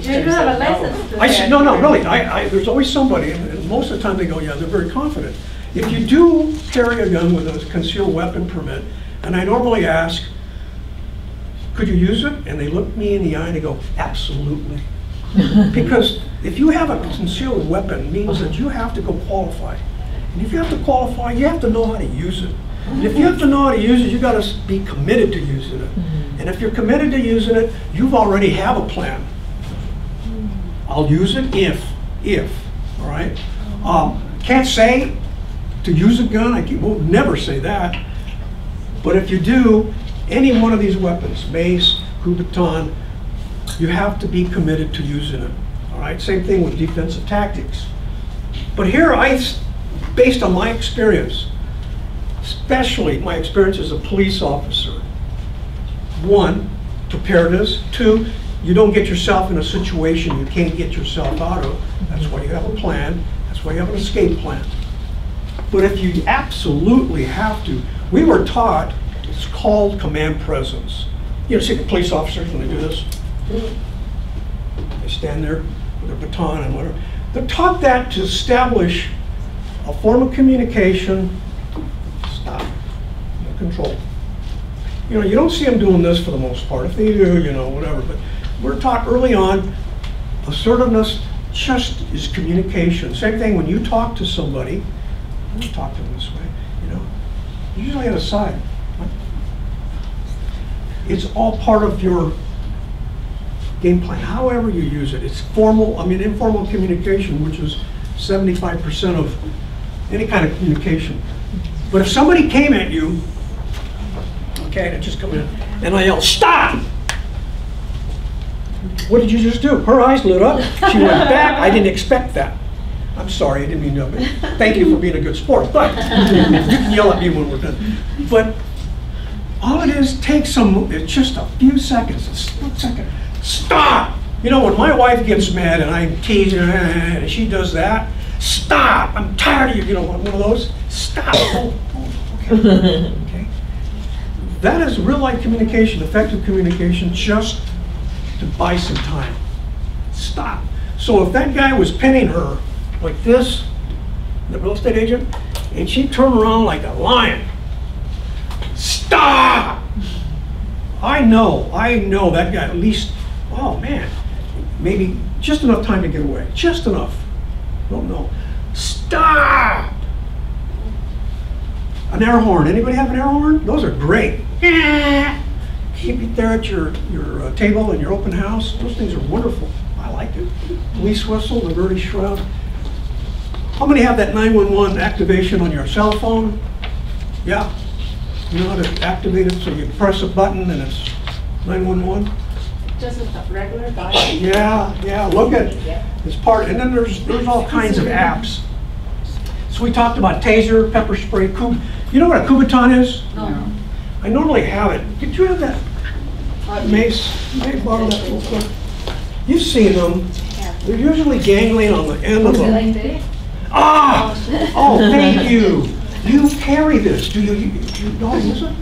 You don't have a license. I said, no, really, there's always somebody, and most of the time they go, yeah, they're very confident. If you do carry a gun with a concealed weapon permit, and I normally ask, could you use it? And they look me in the eye and they go, absolutely. Because if you have a concealed weapon, it means that you have to go qualify. And if you have to qualify, you have to know how to use it. And if you have to know how to use it, you got to be committed to using it. And if you're committed to using it, you've already have a plan. I'll use it if, all right? Can't say to use a gun, I will never say that. But if you do, any one of these weapons, mace, Kubaton, you have to be committed to using it, all right? Same thing with defensive tactics. But here, based on my experience, especially my experience as a police officer, 1, preparedness, 2, you don't get yourself in a situation you can't get yourself out of. That's why you have a plan. That's why you have an escape plan. But if you absolutely have to, we were taught, it's called command presence. You know, see the police officers when they do this? They stand there with their baton and whatever. They're taught that to establish a form of communication, stop, no control. You know, you don't see them doing this for the most part. If they do, you know, whatever. But we're taught early on, assertiveness just is communication. Same thing when you talk to somebody, you don't talk to them this way, you know. Usually at a side. It's all part of your game plan, however you use it. It's formal, informal communication, which is 75% of any kind of communication. But if somebody came at you, okay, and just come in, and I yell, stop! What did you just do? Her eyes lit up. She went back. I didn't expect that. I'm sorry, I didn't mean to. Thank you for being a good sport, but you can yell at me when we're done. But all it is, it's just a few seconds, a split second. Stop! You know, when my wife gets mad and I'm teasing her and she does that, stop! I'm tired of you. You know, one of those. Stop! Oh, okay. Okay. That is real life communication, effective communication, just to buy some time. Stop. So if that guy was pinning her like this, the real estate agent, and she turned around like a lion, stop! I know that guy at least, oh man, maybe just enough time to get away, just enough. Don't know. Stop! An air horn, anybody have an air horn? Those are great. Keep it there at your table in your open house. Those things are wonderful. I like it. Police whistle, the Verdi shroud. How many have that 911 activation on your cell phone? Yeah. You know how to activate it, so you press a button and it's 911? Just a regular dial. Yeah, look at this part, and then there's all kinds of apps. So we talked about taser, pepper spray, you know what a Kubaton is? No. I normally have it. Did you have that mace? May I borrow that real quick? You've seen them. They're usually gangling on the end of them. Like this? Ah! Oh, thank you. You carry this. Do you know how to use it?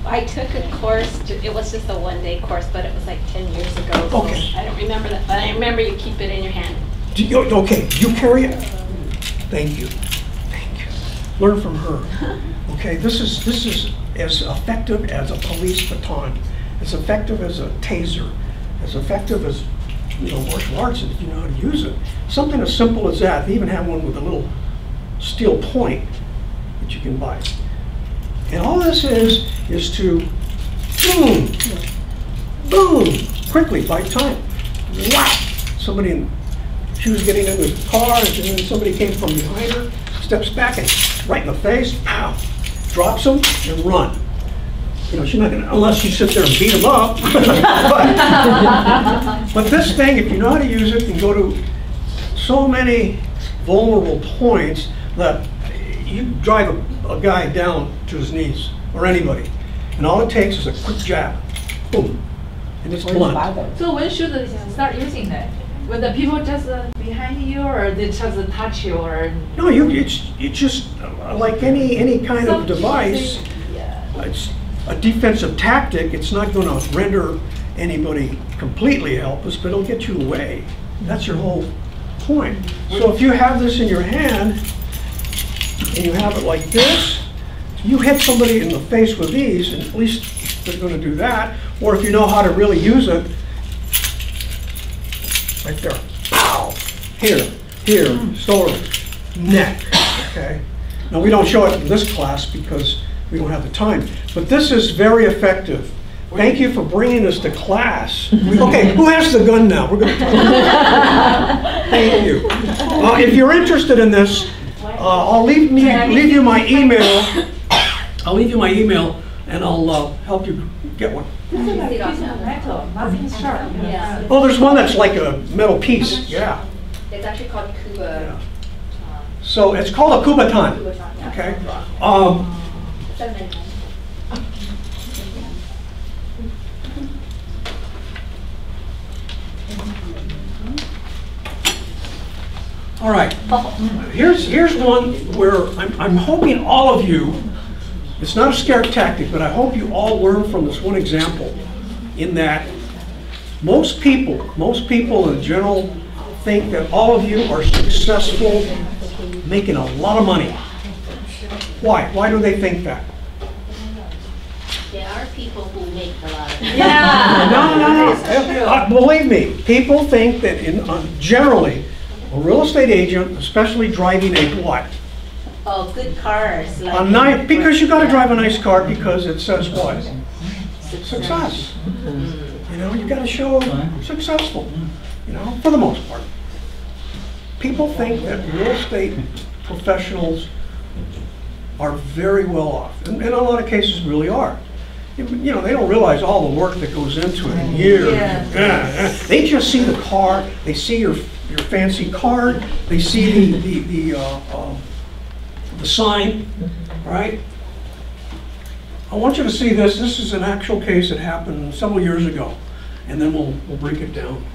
I took a course, it was just a one-day course, but it was like 10 years ago. So Okay. I don't remember that, but I remember you keep it in your hand. Okay, you carry it? Thank you. Thank you. Learn from her. Okay, this is as effective as a police baton, as effective as a taser, as effective as, you know, martial arts if you know how to use it. Something as simple as that. They even have one with a little steel point that you can buy. And all this is to boom, boom, quickly, by time. Wow! She was getting in the car, and then somebody came from behind her, steps back and right in the face, pow, drops him and run. You know, she's not gonna, unless you sit there and beat him up. but this thing, if you know how to use it, can go to so many vulnerable points that you drive a guy down to his knees, or anybody. And all it takes is a quick jab, boom, and it's blunt. So when should they start using that? When the people just behind you, or they just touch you, or? No, it's just like any kind of device. It's a defensive tactic. It's not going to render anybody completely helpless, but it'll get you away. That's your whole point. So if you have this in your hand, and you have it like this, you hit somebody in the face with these, and at least they're going to do that. Or if you know how to really use it, right there, pow, here, shoulder, neck, okay? Now we don't show it in this class because we don't have the time, but this is very effective. Thank you for bringing us to class. Okay, who has the gun now? We're going to talk. Thank you. If you're interested in this, I'll leave you my email. I'll leave you my email, and I'll help you get one. This is like a piece of metal, nothing sharp. Yeah. Oh, there's one that's like a metal piece. Yeah. It's actually called Cuba. Yeah. So it's called a Kubaton. Okay. All right. Here's one where I'm hoping all of you. It's not a scare tactic, but I hope you all learn from this one example. In that, most people in general think that all of you are successful, making a lot of money. Why? Why do they think that? There are people who make a lot of money. Yeah. No. Believe me, people think that generally, a real estate agent, especially driving a what? Oh, good cars. Like A nice, because you got to drive a nice car because it says what? Success. You know, you got to show successful. You know, for the most part. People think that real estate professionals are very well off, and in a lot of cases really are. You know, they don't realize all the work that goes into it. Years. Yeah. They just see the car. They see your fancy card. They see the sign, right? I want you to see this. This is an actual case that happened several years ago, and then we'll break it down.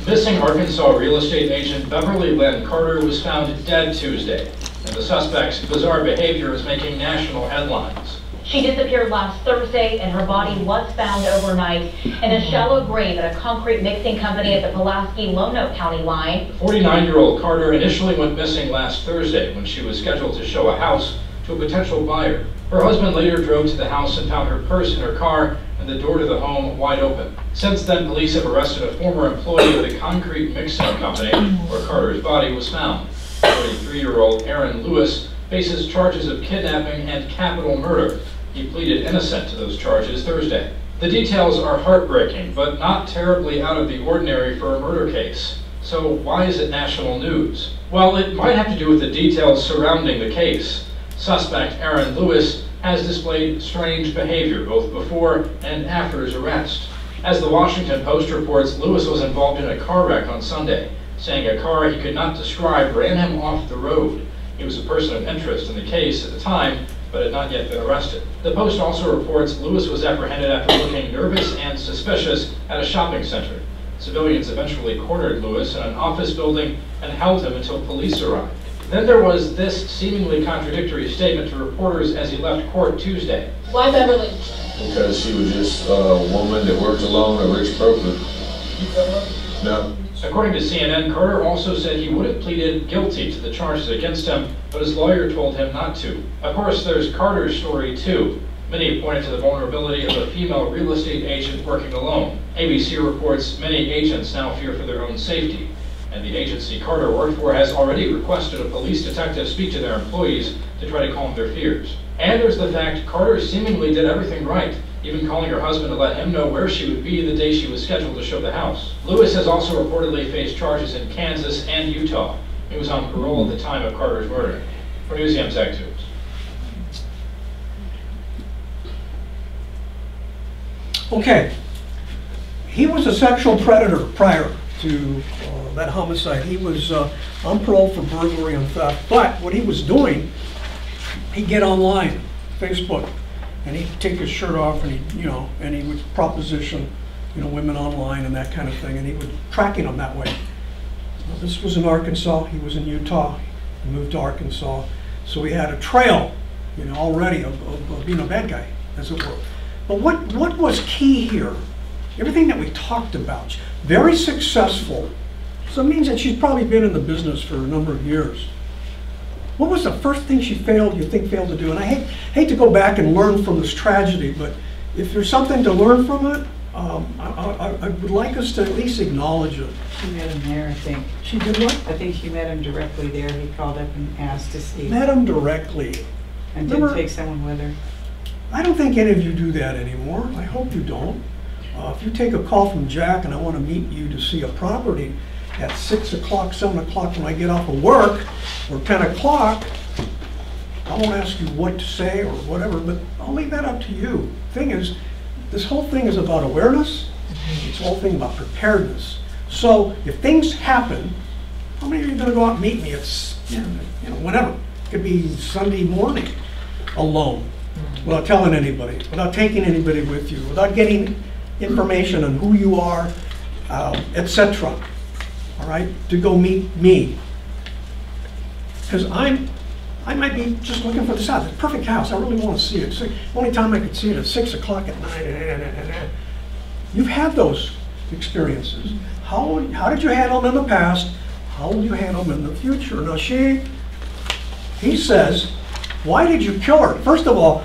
Missing Arkansas real estate agent Beverly Lynn Carter was found dead Tuesday, and the suspect's bizarre behavior is making national headlines. She disappeared last Thursday, and her body was found overnight in a shallow grave at a concrete mixing company at the Pulaski-Lonoke County line. 49-year-old Carter initially went missing last Thursday when she was scheduled to show a house to a potential buyer. Her husband later drove to the house and found her purse in her car and the door to the home wide open. Since then, police have arrested a former employee of the concrete mixing company where Carter's body was found. 43-year-old Aaron Lewis faces charges of kidnapping and capital murder. He pleaded innocent to those charges Thursday. The details are heartbreaking, but not terribly out of the ordinary for a murder case. So why is it national news? Well, it might have to do with the details surrounding the case. Suspect Aaron Lewis has displayed strange behavior both before and after his arrest. As the Washington Post reports, Lewis was involved in a car wreck on Sunday, saying a car he could not describe ran him off the road. He was a person of interest in the case at the time, but had not yet been arrested. The Post also reports Lewis was apprehended after looking nervous and suspicious at a shopping center. Civilians eventually cornered Lewis in an office building and held him until police arrived. Then there was this seemingly contradictory statement to reporters as he left court Tuesday. Why Beverly? Because she was just a woman that worked alone, a rich broker. No. According to CNN, Carter also said he would have pleaded guilty to the charges against him, but his lawyer told him not to. Of course, there's Carter's story too. Many pointed to the vulnerability of a female real estate agent working alone. ABC reports many agents now fear for their own safety, and the agency Carter worked for has already requested a police detective speak to their employees to try to calm their fears. And there's the fact Carter seemingly did everything right, even calling her husband to let him know where she would be the day she was scheduled to show the house. Lewis has also reportedly faced charges in Kansas and Utah. He was on parole at the time of Carter's murder. For Newsium Tech Tubes. Okay, he was a sexual predator prior to that homicide. He was on parole for burglary and theft, but what he was doing, he'd get online, Facebook, and he'd take his shirt off and he would proposition, women online and that kind of thing, and he was tracking them that way. Well, this was in Arkansas, he was in Utah, he moved to Arkansas, so he had a trail, already of being a bad guy, as it were. But what was key here? Everything that we talked about, very successful, so it means that she's probably been in the business for a number of years. What was the first thing she failed to do? And I hate to go back and learn from this tragedy, but if there's something to learn from it, I would like us to at least acknowledge it. She met him there, I think. She did what? I think she met him directly there. He called up and asked to see. Met him directly. And didn't take someone with her. I don't think any of you do that anymore. I hope you don't. If you take a call from Jack and I want to meet you to see a property at 6 o'clock, 7 o'clock when I get off of work, or 10 o'clock, I won't ask you what to say or whatever, but I'll leave that up to you. Thing is, this whole thing is about awareness. It's a whole thing about preparedness. So if things happen, how many of you are going to go out and meet me? It's, whenever. It could be Sunday morning alone, without telling anybody, without taking anybody with you, without getting information on who you are, etc. All right, to go meet me, because I might be just looking for this house, the perfect house. I really want to see it. It's the only time I could see it at 6 o'clock at night. You've had those experiences. How did you handle them in the past? How will you handle them in the future? Now he says, why did you kill her? First of all,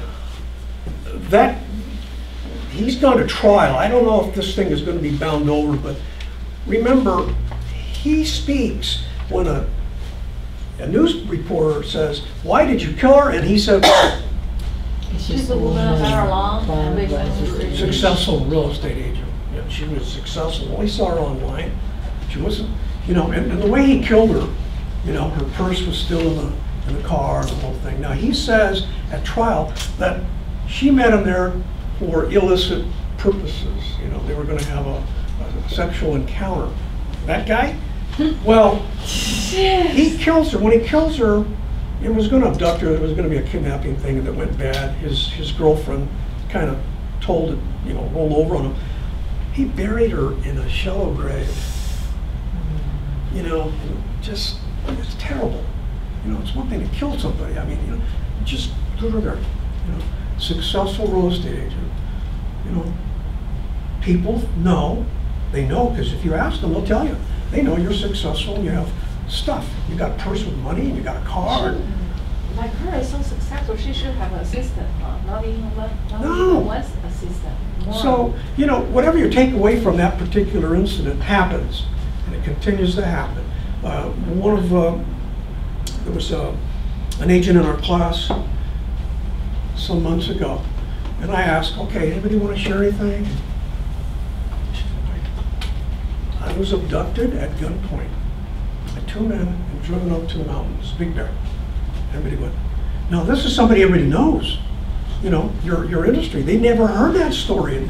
he's gone to trial. I don't know if this thing is going to be bound over, but remember, he speaks when a news reporter says, why did you kill her? And he said, She's the woman I've had along. Successful real estate agent. Yeah, she was successful. Well, he saw her online. She wasn't. You know, and the way he killed her, you know, her purse was still in the car and the whole thing. Now he says at trial that she met him there for illicit purposes. You know, they were going to have a sexual encounter. That guy? Well, he kills her. When he kills her, it was going to abduct her. It was going to be a kidnapping thing that went bad. His girlfriend kind of told it, you know, roll over on him. He buried her in a shallow grave. You know, just, it's terrible. You know, it's one thing to kill somebody. I mean, you know, just put her there. You know, successful real estate agent. You know, people know, they know, because if you ask them, they'll tell you. They know you're successful and you have stuff. You got a purse with money and you got a car. Like her is so successful, she should have an assistant, not even one assistant. More. So, you know, whatever you take away from that particular incident happens, and it continues to happen. There was an agent in our class some months ago, and I asked, okay, anybody want to share anything? I was abducted at gunpoint by 2 men and driven up to the mountains, Big Bear. Everybody went. Now this is somebody everybody knows. You know, your industry. They never heard that story, and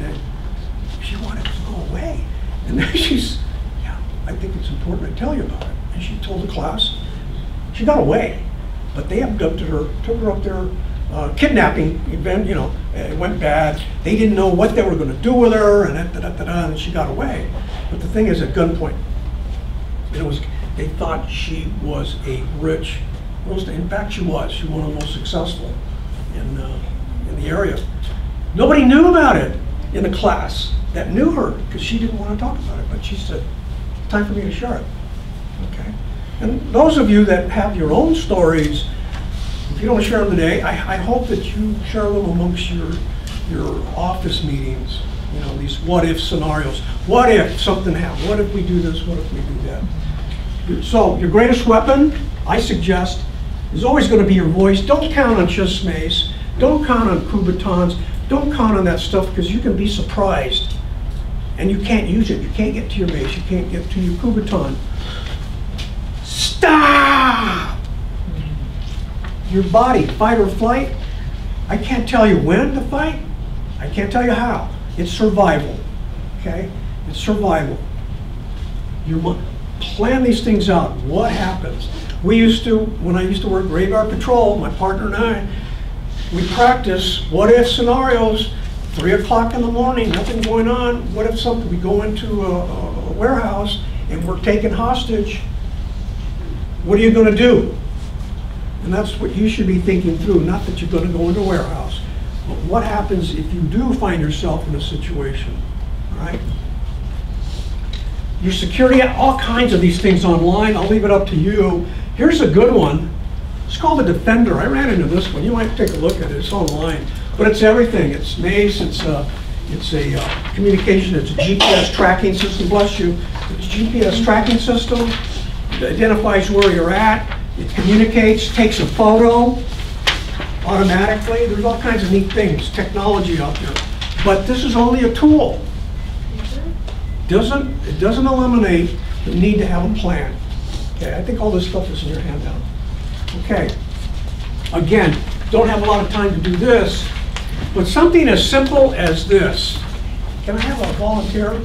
she wanted to go away. And then she's, yeah, I think it's important to tell you about it. And she told the class. She got away, but they abducted her, took her up there. Kidnapping event, you know, it went bad. They didn't know what they were going to do with her, and she got away. But the thing is, at gunpoint, they thought she was a rich, in fact she was. She was one of the most successful in the area. Nobody knew about it in the class that knew her, because she didn't want to talk about it, but she said, it's time for me to share it. Okay? And those of you that have your own stories, if you don't share them today, I hope that you share them amongst your office meetings. You know, these what-if scenarios. What if something happened? What if we do this? What if we do that? So your greatest weapon, I suggest, is always going to be your voice. Don't count on just mace. Don't count on Kubotans. Don't count on that stuff, because you can be surprised and you can't use it. You can't get to your mace. You can't get to your Kubotan. Stop! Your body, fight or flight, I can't tell you when to fight. I can't tell you how. It's survival, okay? It's survival. You plan these things out. What happens? We used to, when I used to work graveyard patrol, my partner and I, we practice what-if scenarios. 3 o'clock in the morning, nothing going on. What if something, we go into a warehouse and we're taken hostage. What are you going to do? And that's what you should be thinking through, not that you're going to go into a warehouse. But what happens if you do find yourself in a situation, all right? Your security, all kinds of these things online. I'll leave it up to you. Here's a good one. It's called the Defender. I ran into this one. You might take a look at it. It's online. But it's everything. It's mace. It's a communication. It's a GPS tracking system. Bless you. It's a GPS tracking system. It identifies where you're at. It communicates, takes a photo automatically. There's all kinds of neat things, technology out there. But this is only a tool. It doesn't eliminate the need to have a plan. Okay, I think all this stuff is in your handout. Okay. Again, don't have a lot of time to do this, but something as simple as this. Can I have a volunteer?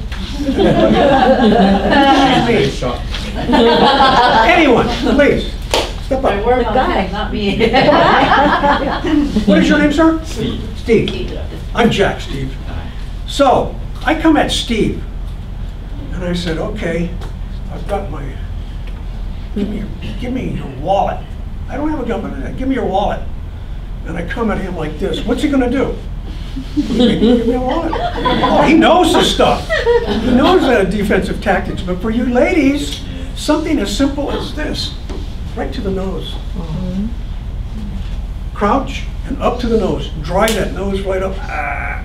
Anyone, please. Step up. The guy, not me. What is your name, sir? Steve. I'm Jack, Steve. So, I come at Steve, and I said, okay, I've got my, give me your wallet. I don't have a gun, but give me your wallet. And I come at him like this. What's he gonna do? Give me a wallet. Oh, he knows the stuff. He knows defensive tactics. But for you ladies, something as simple as this, right to the nose. Crouch and up to the nose. Drive that nose right up. Ah.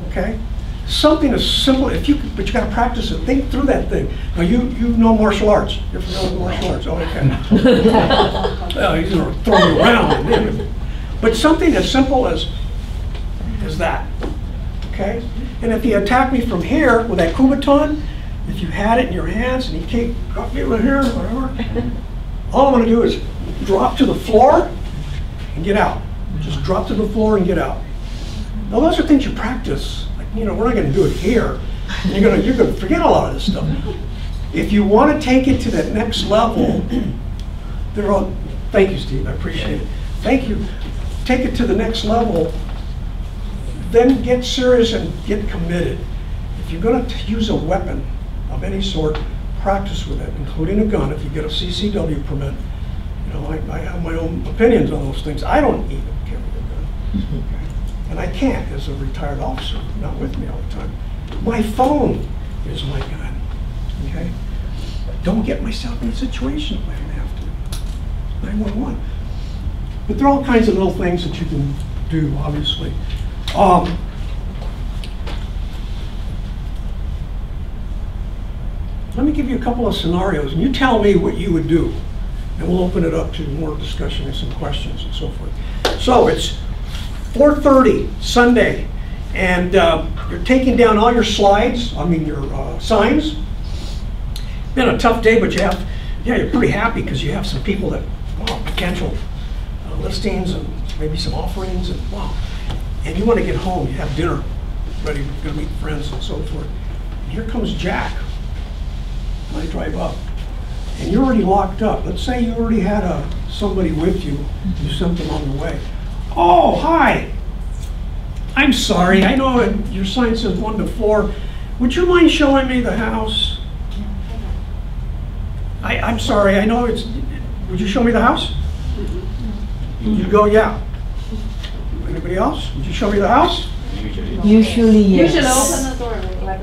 Okay? Something as simple, but you got to practice it. Think through that thing. Now you know martial arts. You're familiar with martial arts. Oh, okay. Well, he's going to throw you around. But something as simple as that. Okay? And if he attacked me from here with that Kubotan, if you had it in your hands and he got me with here, whatever, all I'm going to do is drop to the floor and get out. Just drop to the floor and get out. Now those are things you practice. Like, you know, we're not going to do it here. You're going to forget a lot of this stuff. If you want to take it to that next level, thank you, Steve, I appreciate it. Thank you. Take it to the next level, then get serious and get committed. If you're going to use a weapon of any sort, practice with it, including a gun. If you get a CCW permit, you know, I have my own opinions on those things. I don't even carry a gun, okay? And I can't as a retired officer, not with me all the time. My phone is my gun, okay? Don't get myself in a situation if I don't have to. 911. But there are all kinds of little things that you can do, obviously. Let me give you a couple of scenarios, and you tell me what you would do. And we'll open it up to more discussion and some questions and so forth. So it's 4:30 Sunday, and you're taking down all your slides, your signs. Been a tough day, but you're pretty happy because you have some people that, wow, potential listings and maybe some offerings, and wow. And you want to get home, you have dinner, ready to meet friends and so forth. And here comes Jack. I drive up, and you're already locked up. Let's say you already had somebody with you do something on the way. Oh, hi. I'm sorry. I know your sign says 1 to 4. Would you mind showing me the house? I'm sorry. I know it's. Would you show me the house? You go, yeah. Anybody else? Would you show me the house? Usually, yes. Usually open the door. Like,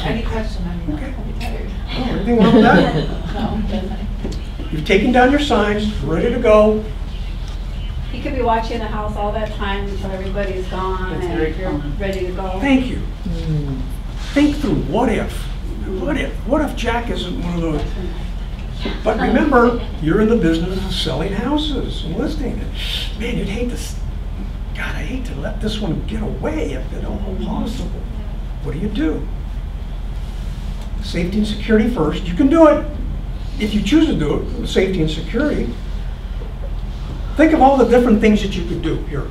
any question? Okay. Oh, anything wrong with that? You've taken down your signs, ready to go. You could be watching the house all that time until everybody's gone and you're ready to go. Thank you. Think through what if. What if Jack isn't one of those? But remember, you're in the business of selling houses and listing it. Man, you'd hate this. God, I hate to let this one get away if at all possible. What do? Safety and security first. You can do it if you choose to do it with safety and security. Think of all the different things that you could do here.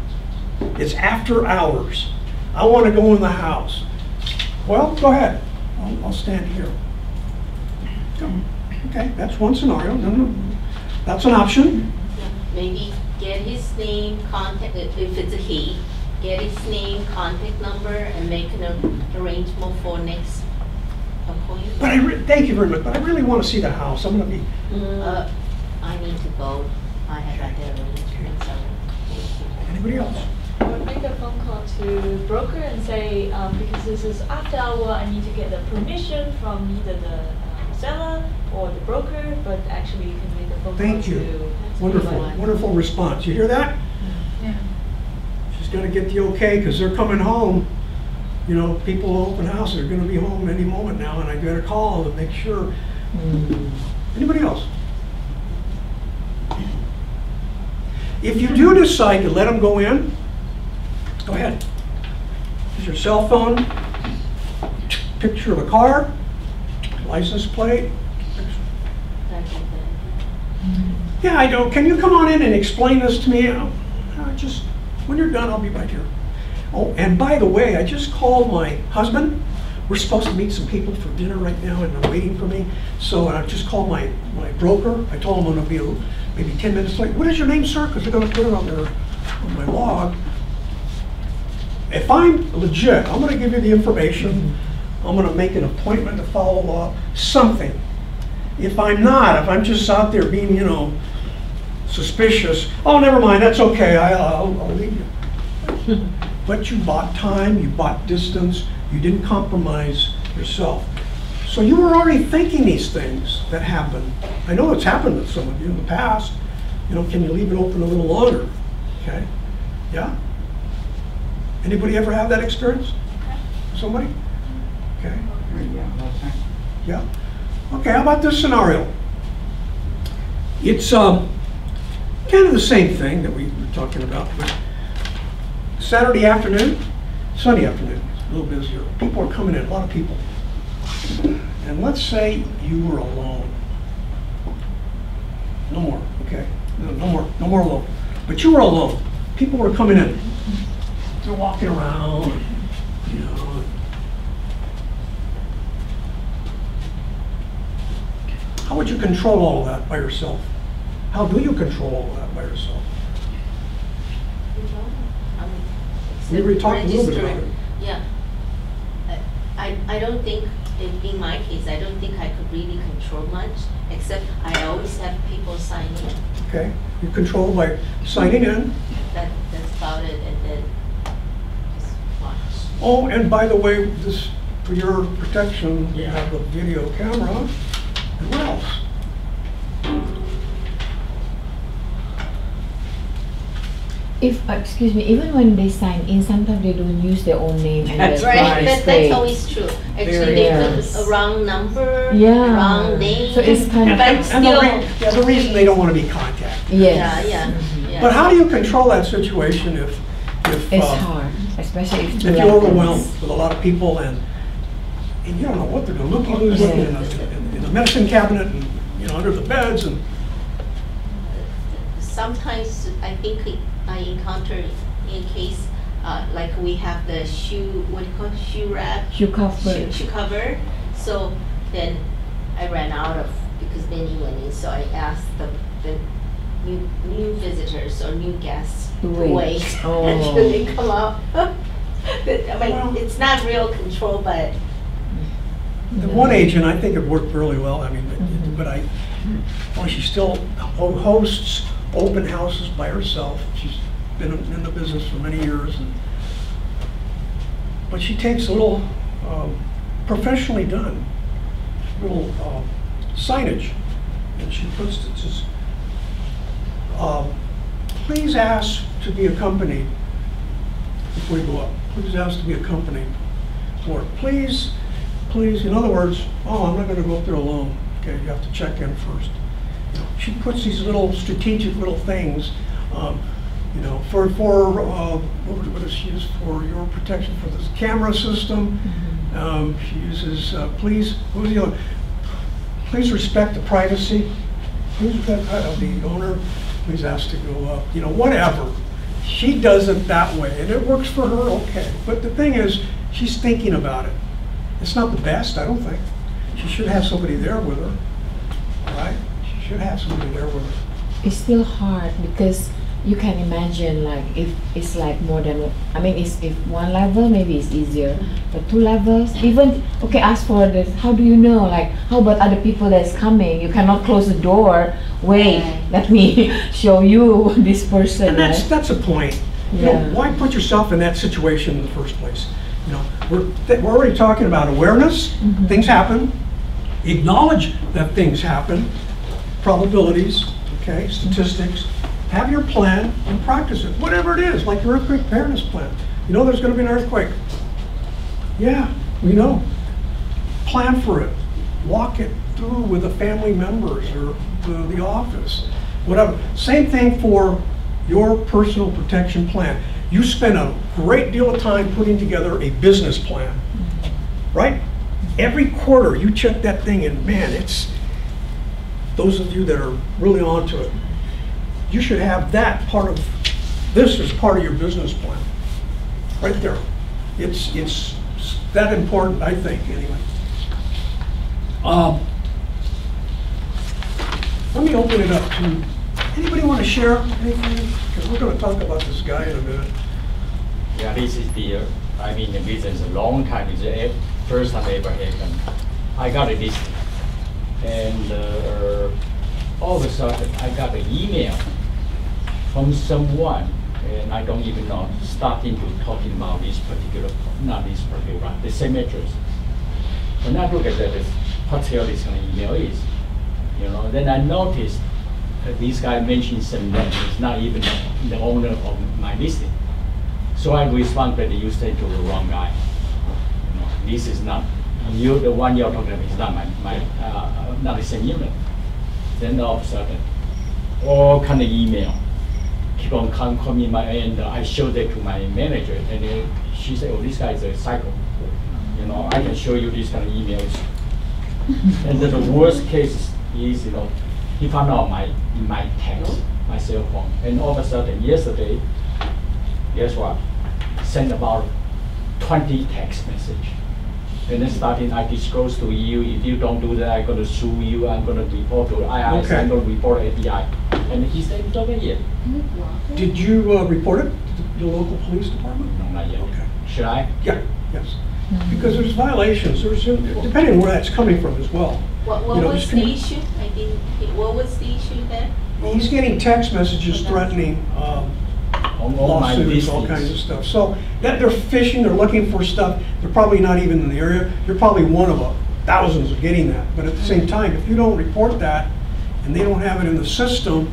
It's after hours. I want to go in the house. Well, go ahead. I'll stand here. Okay, that's one scenario. No. That's an option. Maybe get his name, contact, if it's a he, get his name, contact number, and make an arrangement for next appointment. But thank you very much, but I really want to see the house. I'm going to be... I need to go. I have that arrangement, so thank you. Anybody else? I would make a phone call to broker and say, because this is after hour, I need to get the permission from either the seller or the broker, but actually you can make a phone Thank call you. to Wonderful response. You hear that? Yeah. She's got to get the okay because they're coming home. You know, people open house, they're going to be home any moment now, and I got to call to make sure. Anybody else? If you do decide to let them go in, go ahead. Use your cell phone, picture of a car, license plate. Yeah, I don't. Can you come on in and explain this to me? Just when you're done, I'll be right here. Oh, and by the way, I just called my husband. We're supposed to meet some people for dinner right now, and they're waiting for me. So I just called my broker. I told him I'm going to be maybe 10 minutes late. What is your name, sir? Because they're going to put it on my log. If I'm legit, I'm going to give you the information. I'm going to make an appointment to follow up. Something. If I'm not, if I'm just out there being, suspicious, oh, never mind, that's okay, I'll leave you. But you bought time, you bought distance, you didn't compromise yourself. So you were already thinking these things that happen. I know it's happened with some of you in the past. Can you leave it open a little longer? Okay, yeah? Anybody ever have that experience? Somebody? Okay. Yeah. Okay, how about this scenario? It's kind of the same thing that we were talking about, but Saturday afternoon, Sunday afternoon, a little busier. People are coming in, a lot of people. And let's say you were alone. No more, okay? No more alone. But you were alone. People were coming in. They're walking around, you know. How would you control all of that by yourself? How do you control all of that by yourself? We were talking a little bit about it. Yeah. I don't think, in my case, I don't think I could really control much, except I always have people sign in. Okay, you control by signing in. That's about it, and then just watch. Oh, and by the way, this, for your protection, you have a video camera. And what else? If, excuse me, even when they sign in, sometimes they don't use their own name. And That's right. That's always true. Actually, they put a wrong number, wrong name. So it's kind of. And the reason they don't want to be contacted. Yes. Yeah. But how do you control that situation if it's hard, especially if you're overwhelmed with a lot of people and you don't know what they're doing. Look, who's looking in the medicine cabinet and under the beds and. Sometimes I think I encounter in case like we have the shoe, what do you call it, shoe rack? Shoe cover. Shoe cover. So then I ran out of, because many went in, so I asked the new visitors or new guests to wait until they come out. I mean, it's not real control, but. The one agent, I think it worked really well. I mean, but she still hosts open houses by herself. She's been in the business for many years, but she takes a little professionally done little signage, and she puts it just, please ask to be accompanied before you go up. Please ask to be accompanied, or please, in other words, I'm not going to go up there alone. Okay, you have to check in first. She puts these little strategic little things, for what does she use for your protection for this camera system? She uses please respect the privacy. Please respect the owner. Please ask to go up. Whatever. She does it that way, and it works for her. Okay, but the thing is, she's thinking about it. It's not the best, I don't think. She should have somebody there with her, right? Should have somebody there with her. It's still hard because you can imagine, like, if it's like more than, I mean, if one level, maybe it's easier, but 2 levels, even, okay, ask for this, how do you know, like, how about other people that's coming? You cannot close the door, wait, let me show you this person. And that's a point. Why put yourself in that situation in the first place? We're already talking about awareness, things happen, acknowledge that things happen, probabilities, okay, statistics, have your plan and practice it, whatever it is, like your earthquake preparedness plan. There's going to be an earthquake. Yeah, we know. Plan for it. Walk it through with the family members or the office, whatever. Same thing for your personal protection plan. You spend a great deal of time putting together a business plan, right? Every quarter you check that thing and man, it's, those of you that are really onto it, you should have that part of, this as part of your business plan, right there. It's that important, I think, anyway. Let me open it up to, anybody want to share anything? Because we're going to talk about this guy in a minute. Yeah, this is the, the business a long time. It's the first time ever happened. I got a list, and all of a sudden I got an email from someone, and I don't even know, starting to talking about this particular, not this particular one, the same address. When I look at that, what the hell this kind of email is, then I noticed that this guy mentioned some name. It's not even the owner of my listing. So I responded, you sent to the wrong guy. This is not, the one you're talking about is not not the same unit. Then all of a sudden, all kind of email keep on coming my end. I showed it to my manager, and she said, "Oh, this guy is a psycho." you know, I can show you these kind of emails. And then the worst case is, you know, he found out my text, my cell phone, and all of a sudden, yesterday, guess what? Sent about 20 text message. And then starting, I disclose to you, if you don't do that, I'm going to sue you, I'm going to report to IRS, Okay. I'm going to report FBI. And he said, it's okay yet. Did you report it to the local police department? No, not yet. Okay. Should I? Yeah, yes. Because there's violations, depending on where that's coming from as well. What You know, was just the commu- issue? I didn't, what was the issue there? He's getting text messages threatening All my lawsuits, all business. kinds of stuff. So that they're fishing, they're looking for stuff. They're probably not even in the area. You're probably one of thousands of getting that. But at the same time, if you don't report that and they don't have it in the system,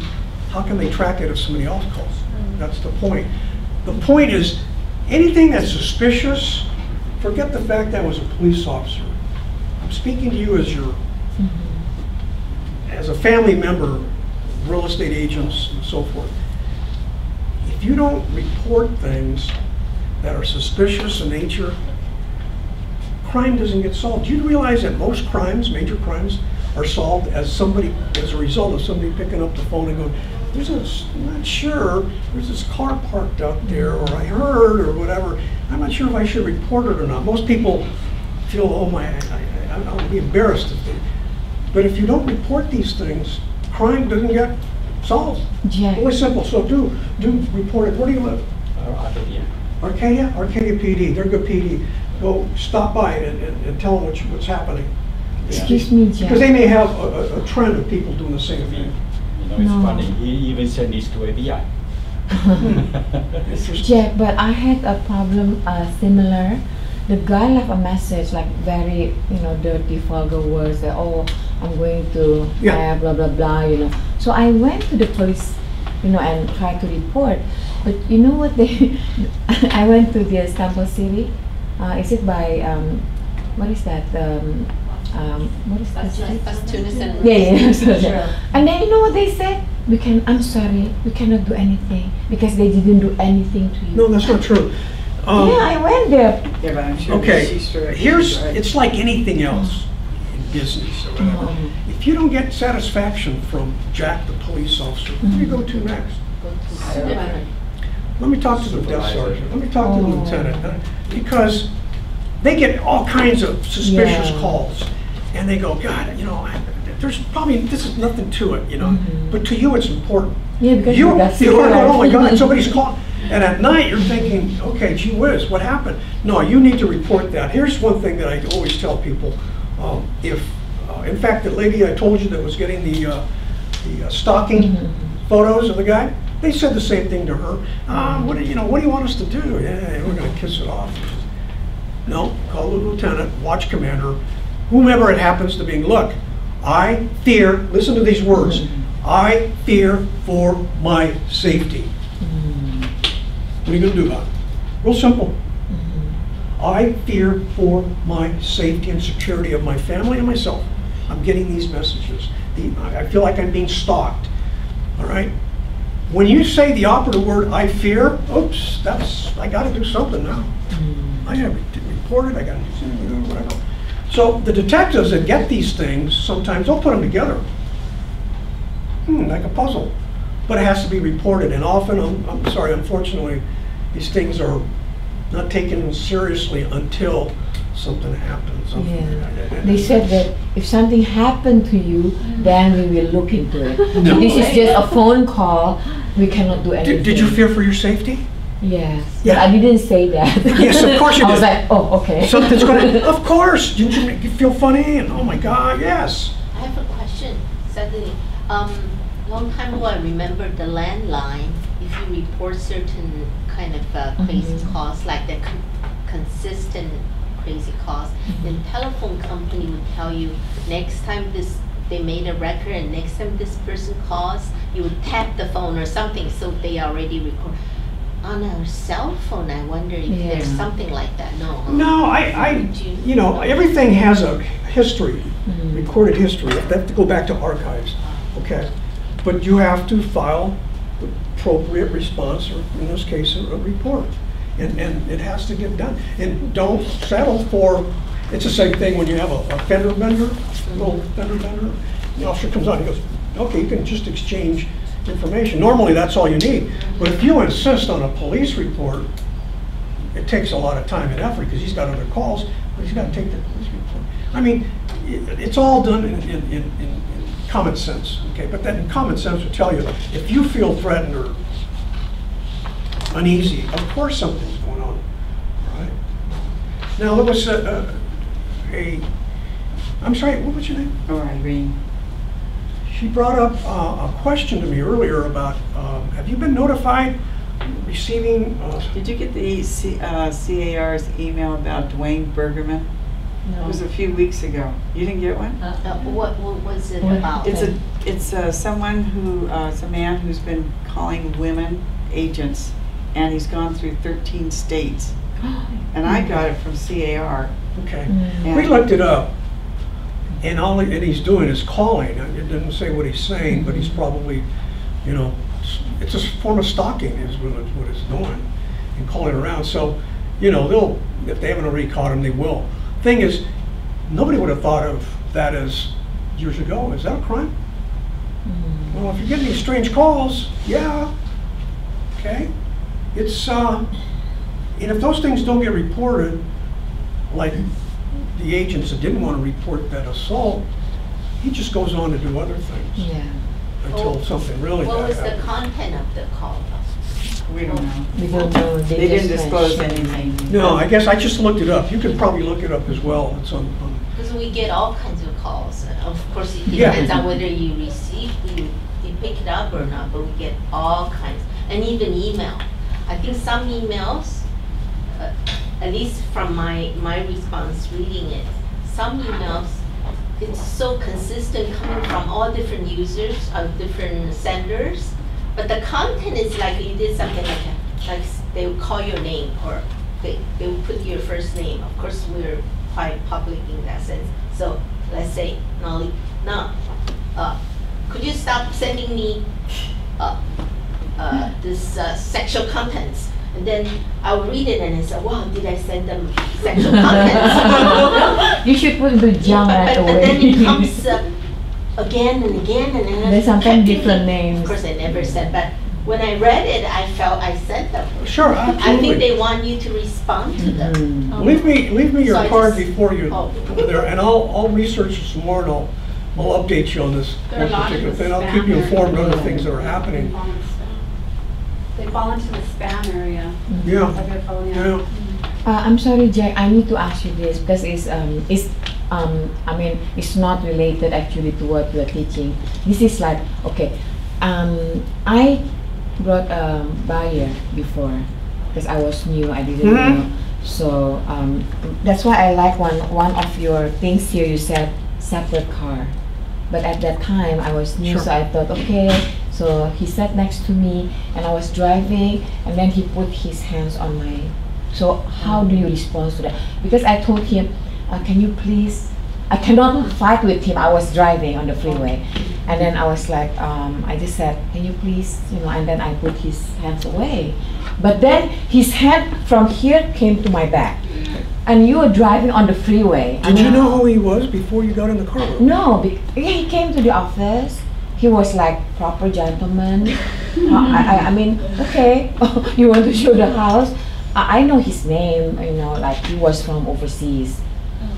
how can they track it if somebody else calls? That's the point. The point is, anything that's suspicious, forget the fact that I was a police officer. I'm speaking to you as as a family member, real estate agents and so forth. If you don't report things that are suspicious in nature, crime doesn't get solved. Do you realize that most crimes, major crimes, are solved as a result of somebody picking up the phone and going, I'm not sure, there's this car parked out there, or I heard, or whatever. I'm not sure if I should report it or not. Most people feel, oh my, I'll be embarrassed if they. But if you don't report these things, crime doesn't get solved. Yeah. Really simple. So do report it. Where do you live? Arcadia. Arcadia? Arcadia PD. They're good PD. Go stop by and tell them what's happening. Excuse me, Jack. Because they may have a trend of people doing the same thing. You know, it's funny. He even sent this to FBI. Jack, but I had a problem similar. The guy left a message like very, dirty, vulgar words that, oh, I'm going to blah, blah, blah, So I went to the police, and tried to report. But you know what I went to the Istanbul City. Is it by, what is that? What is that? That's Tunis and Yeah. And then you know what they said? I'm sorry, we cannot do anything because they didn't do anything to you. No, that's not true. Yeah, I went there. Yeah, but I'm sure Okay, she's right. it's like anything else in business or whatever. If you don't get satisfaction from Jack, the police officer, who do you go to next? Let me talk to the desk sergeant. Let me talk to the lieutenant. Because they get all kinds of suspicious calls. And they go, God, there's probably, this is nothing to it, But to you, it's important. Yeah, because you're going, oh my God, somebody's calling. And at night, you're thinking, okay, gee whiz, what happened? No, you need to report that. Here's one thing that I always tell people. In fact, the lady I told you that was getting the stalking photos of the guy, they said the same thing to her. What do you want us to do? Yeah, we're going to kiss it off. No, call the lieutenant, watch commander, whomever it happens to be. Look, I fear, listen to these words, I fear for my safety. What are you going to do about it? Real simple. I fear for my safety and security of my family and myself. I'm getting these messages. I feel like I'm being stalked. All right? When you say the operative word, I fear, oops, I got to do something now. I have to report it, I got to do something, whatever. So the detectives that get these things, sometimes they'll put them together. Like a puzzle. But it has to be reported, and often, I'm sorry, unfortunately, these things are not taken seriously until something happens. They said that if something happened to you, then we will look into it. No. This is just a phone call. We cannot do anything. Did you fear for your safety? Yes. Yeah. But I didn't say that. Yes, of course you did. I was like, oh, okay. Something's going to, of course. Didn't you make you feel funny? And oh my God, yes. I have a question, suddenly. Long time ago, I remember the landline, if you report certain kind of crazy calls, like the consistent crazy calls, then telephone company would tell you, next time they made a record and next time this person calls, you would tap the phone or something, so they already record. On a cell phone, I wonder if there's something like that. No, everything has a history, recorded history. They have to go back to archives, okay? But you have to file the appropriate response, or in this case, a report. and it has to get done. And don't settle for, it's the same thing when you have a fender bender, little fender bender. The officer comes out and he goes, okay, you can just exchange information. Normally that's all you need. But if you insist on a police report, it takes a lot of time and effort because he's got other calls, but he's got to take the police report. I mean, it's all done in common sense, okay? But then common sense would tell you, if you feel threatened or uneasy, of course something's going on, right? Now, there was I'm sorry, what was your name? Oh, Irene. She brought up a question to me earlier about, have you been notified receiving? Did you get the CAR's email about Dwayne Bergerman? No. It was a few weeks ago. You didn't get one? What was it about? It's someone who, it's a man who's been calling women agents, and he's gone through 13 states. And I got it from CAR. Okay. We looked it up. And all he's doing is calling. It doesn't say what he's saying, but he's probably, you know, it's a form of stalking is what it's doing, and calling around. So, you know, if they haven't already caught him, they will. Thing is, nobody would have thought of that as years ago. Is that a crime? Well, if you're getting these strange calls, yeah, okay. It's, and if those things don't get reported, like the agents that didn't want to report that assault, he just goes on to do other things. Yeah. Until something really What bad was the happens. content of the call? We don't know. We don't know. They didn't disclose anything. No, I guess I just looked it up. You could probably look it up as well. It's on Because we get all kinds of calls. Of course, it Yeah. depends on whether you pick it up or not, but we get all kinds, and even email. I think some emails, at least from my response reading it, some emails, it's so consistent coming from all different users of different senders, but the content is like you did something like they would call your name, or they would put your first name. Of course, we're quite public in that sense. So let's say, Nolly, could you stop sending me this sexual contents? And then I'll read it and I say, wow, did I send them sexual contents? You should put the jam right But away. then it comes again and again and then There's sometimes different names. Of course, I never said, but when I read it, I felt I sent them. Sure, I absolutely. think they want you to respond to them. Leave me your So I card just- before you go there, and I'll research it some more, and I'll update you on this There are one a lot particular of thing. I'll spam keep you informed of areas. other things that are happening. They fall into the spam area. Yeah. Of your phone, Yeah. I'm sorry, Jack. I need to ask you this because I mean, it's not related actually to what you're teaching. This is like, okay, I brought a buyer before because I was new. I didn't know. So that's why I like one of your things here. You said separate car, but at that time I was new, Sure. so I thought, okay. So he sat next to me, and I was driving, and then he put his hands on my. So how do you respond to that? Because I told him, can you please? I cannot fight with him. I was driving on the freeway, and then I was like, I just said, can you please, and then I put his hands away. But then his hand from here came to my back, and you were driving on the freeway. Did you know who he was before you got in the car? No, he came to the office. He was like proper gentleman. I mean, okay, you want to show the house? I know his name, like he was from overseas.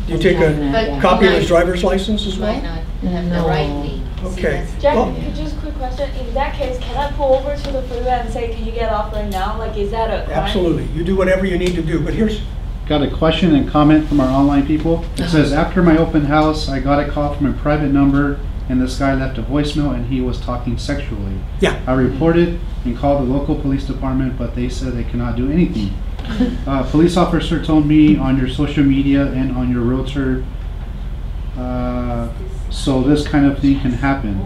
Do you take a China, copy of his driver's license as well? Why not have the right name? Okay. Jack, Well, just a quick question. In that case, can I pull over to the freeway and say, can you get off right now? Like, is that a crime? absolutely. You do whatever you need to do, but here's. Got a question and comment from our online people. It says, after my open house, I got a call from a private number, and this guy left a voicemail, and he was talking sexually. Yeah. I reported and called the local police department, but they said they cannot do anything. Police officer told me on your social media and on your realtor, so this kind of thing can happen.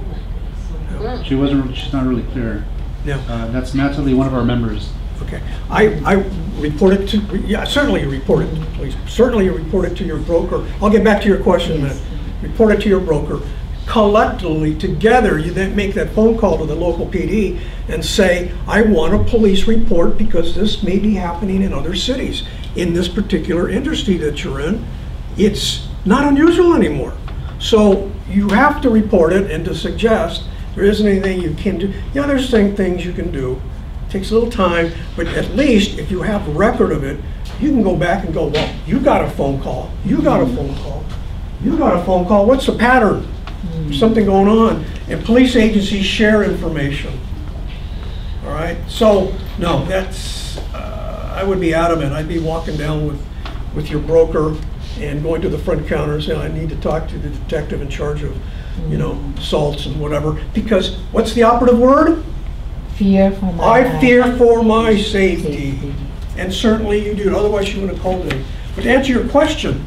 She's not really clear. No. That's Natalie, one of our members. Okay, I reported to, yeah, certainly you reported to the police. Certainly you reported to your broker. I'll get back to your question in a minute. Report it to your broker. collectively, together, you then make that phone call to the local PD and say, I want a police report because this may be happening in other cities. In this particular industry that you're in, it's not unusual anymore. So you have to report it and to suggest there isn't anything you can do. Yeah, there's things you can do. It takes a little time, but at least if you have a record of it, you can go back and go, well, you got a phone call, you got a phone call, you got a phone call, what's the pattern? Something going on. And police agencies share information. All right, so no, that's, I would be adamant. I'd be walking down with your broker and going to the front counter and saying, I need to talk to the detective in charge of, you know, assaults and whatever. Because what's the operative word? Fear for my I fear for my safety. And certainly you do, otherwise you wouldn't have called me. But to answer your question,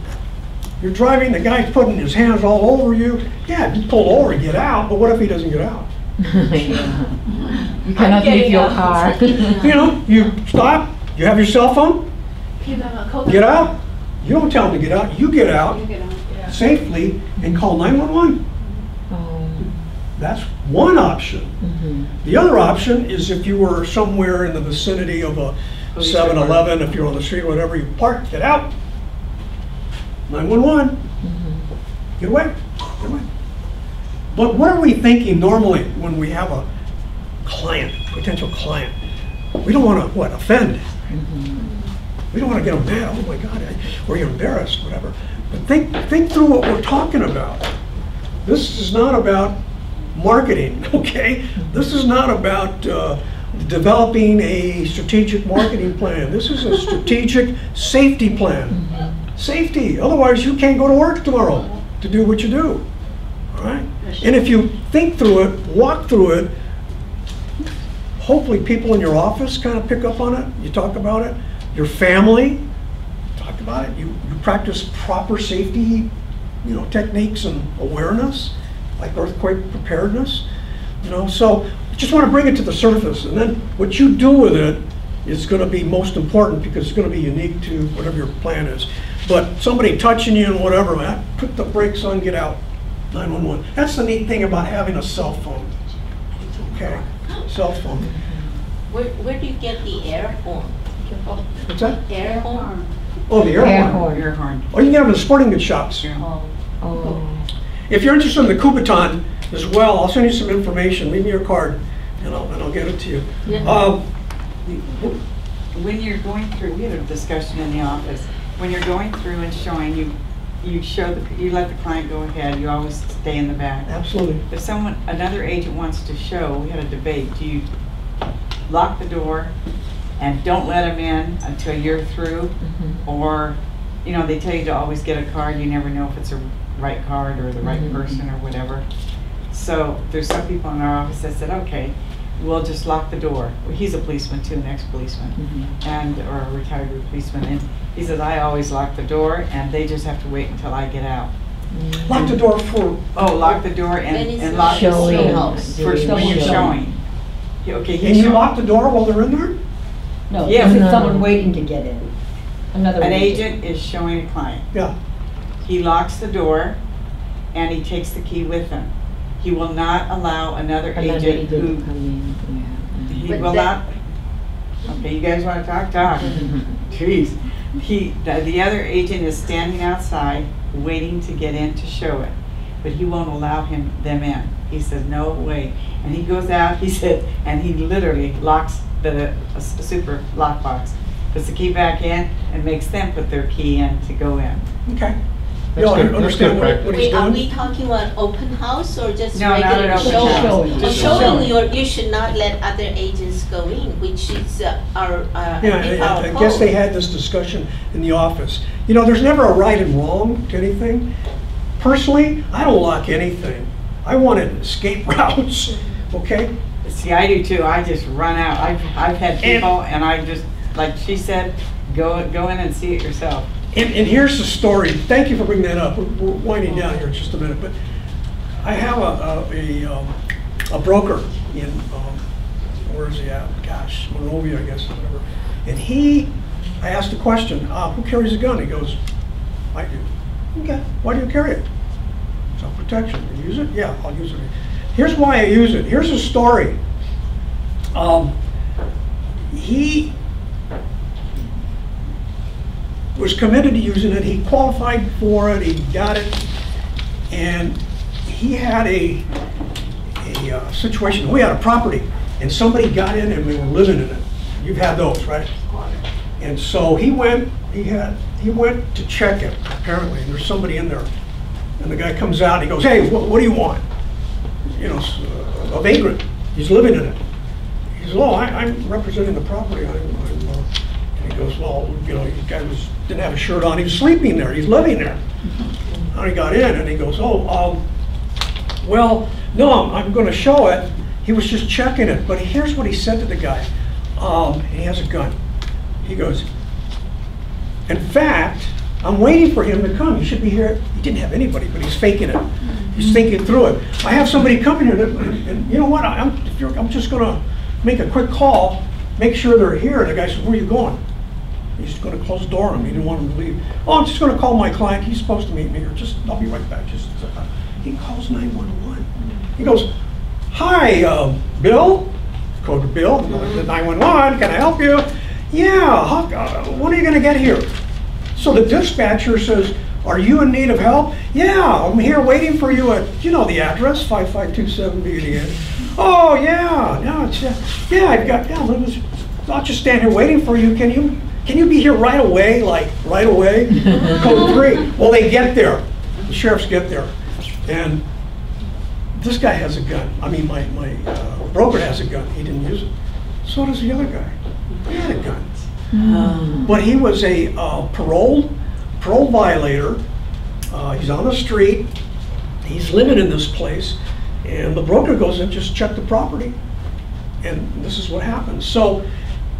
you're driving, the guy's putting his hands all over you. Yeah, you pull over and get out, but what if he doesn't get out? You cannot leave your car. You know, you stop, you have your cell phone, get out. You don't tell him to get out, you get out safely and call 911. That's one option. The other option is if you were somewhere in the vicinity of a 7-Eleven, if you're on the street or whatever, you park, get out, 911, get away, get away. But what are we thinking normally when we have a client, potential client? We don't want to, what, offend? We don't want to get them mad, oh my God, or you're embarrassed, whatever. But think through what we're talking about. This is not about marketing, okay? This is not about developing a strategic marketing plan. This is a strategic safety plan. Safety, otherwise you can't go to work tomorrow to do what you do, all right? And if you think through it, walk through it, hopefully people in your office kind of pick up on it, you talk about it, your family, talk about it, you practice proper safety, you know, techniques and awareness, like earthquake preparedness, you know, so just want to bring it to the surface, and then what you do with it is going to be most important because it's going to be unique to whatever your plan is. But somebody touching you and whatever, man, put the brakes on, get out, 911. That's the neat thing about having a cell phone, okay, cell phone. Where do you get the air horn? What's that? Air horn. Oh, the air horn. Air horn. Oh, you can get them in the sporting goods shops. If you're interested in the Kubaton as well, I'll send you some information. Leave me your card, and I'll get it to you. Yeah. When you're going through, we had a discussion in the office. When you're going through and showing, you let the client go ahead. You always stay in the back. Absolutely. If another agent wants to show, we had a debate. Do you lock the door and don't let them in until you're through, or, you know, they tell you to always get a card. You never know if it's a right card or the right person or whatever. So there's some people in our office that said, okay, we'll just lock the door. Well, he's a policeman too, an ex-policeman, or a retired policeman, and he says, I always lock the door and they just have to wait until I get out. Lock the door for? Oh, lock the door and lock the house for when you're showing. Okay, and you lock the door while they're in there? No, yeah, it's someone waiting to get in. An agent is showing a client. Yeah. He locks the door and he takes the key with him. He will not allow another agent who come in. He will not. Okay, you guys want to talk? Talk. Jeez. The other agent is standing outside waiting to get in to show it, but he won't allow them in. He says, no way. And he goes out, he said, and he literally locks the super lockbox, puts the key back in, and makes them put their key in to go in. Okay. You understand what he's doing? Are we talking about open house or just no, regular not an open showing? You should not let other agents go in, which is our I guess they had this discussion in the office. You know, there's never a right and wrong to anything. Personally, I don't lock anything. I wanted escape routes, okay? See, I do too. I just run out. I've had people, and I just, like she said, go in and see it yourself. And here's the story. Thank you for bringing that up. We're winding down here in just a minute, but I have a broker in where is he at? Gosh, Monrovia, I guess, or whatever. And I asked a question. Who carries a gun? He goes, I do. Okay. Why do you carry it? So I put protection. You use it? Yeah, I'll use it. Here's why I use it. Here's a story. He was committed to using it. He qualified for it. He got it. And he had a situation. We had a property, and somebody got in and we were living in it. You've had those, right? And so he went to check it, apparently, and there's somebody in there. And the guy comes out, and he goes, hey, what do you want? You know, a vagrant. He's living in it. He says, oh, I'm representing the property. And he goes, well, you know, the guy didn't have a shirt on. He was sleeping there. He's living there. And he got in, and he goes, oh, well, no, I'm going to show it. He was just checking it. But here's what he said to the guy. He has a gun. He goes, in fact, I'm waiting for him to come. He should be here. He didn't have anybody, but he's faking it. He's thinking through it. I have somebody coming here, and you know what? I'm just going to make a quick call, make sure they're here. And the guy said, where are you going? He's going to close the door on him. He didn't want him to leave. Oh, I'm just going to call my client. He's supposed to meet me here. I'll be right back. He calls 911. He goes, hi, Bill. Code to Bill, 911, can I help you? Yeah, when are you going to get here? So the dispatcher says, are you in need of help? Yeah, I'm here waiting for you at, you know the address, 5527 BDN. Oh, yeah, I'll just stand here waiting for you. Can you be here right away, like right away? Code 3. Well, they get there. The sheriffs get there. And this guy has a gun. I mean, my broker has a gun. He didn't use it. So does the other guy. He had a gun. But he was a parole violator. He's on the street. He's living in this place. And the broker goes in, just check the property. And this is what happens. So,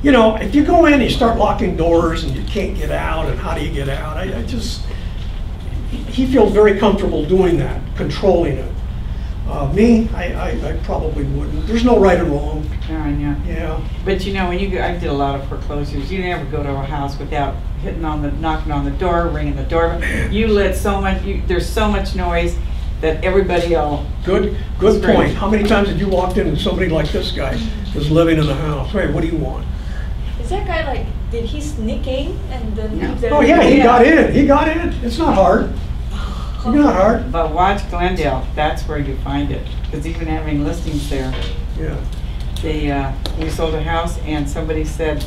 you know, if you go in and you start locking doors and you can't get out, and how do you get out? He feels very comfortable doing that, controlling it. Me, I probably wouldn't. There's no right or wrong. Yeah. But you know, when I did a lot of foreclosures. You never go to a house without knocking on the door, ringing the doorbell. You let so much. There's so much noise that everybody will. Good point. How many times have you walked in and somebody like this guy was living in the house? Hey, what do you want? Is that guy like? Did he sneak in and then? Oh yeah, he got in. He got in. It's not hard. Not hard. But watch Glendale. That's where you find it. Because even having listings there. Yeah. We sold a house and somebody said,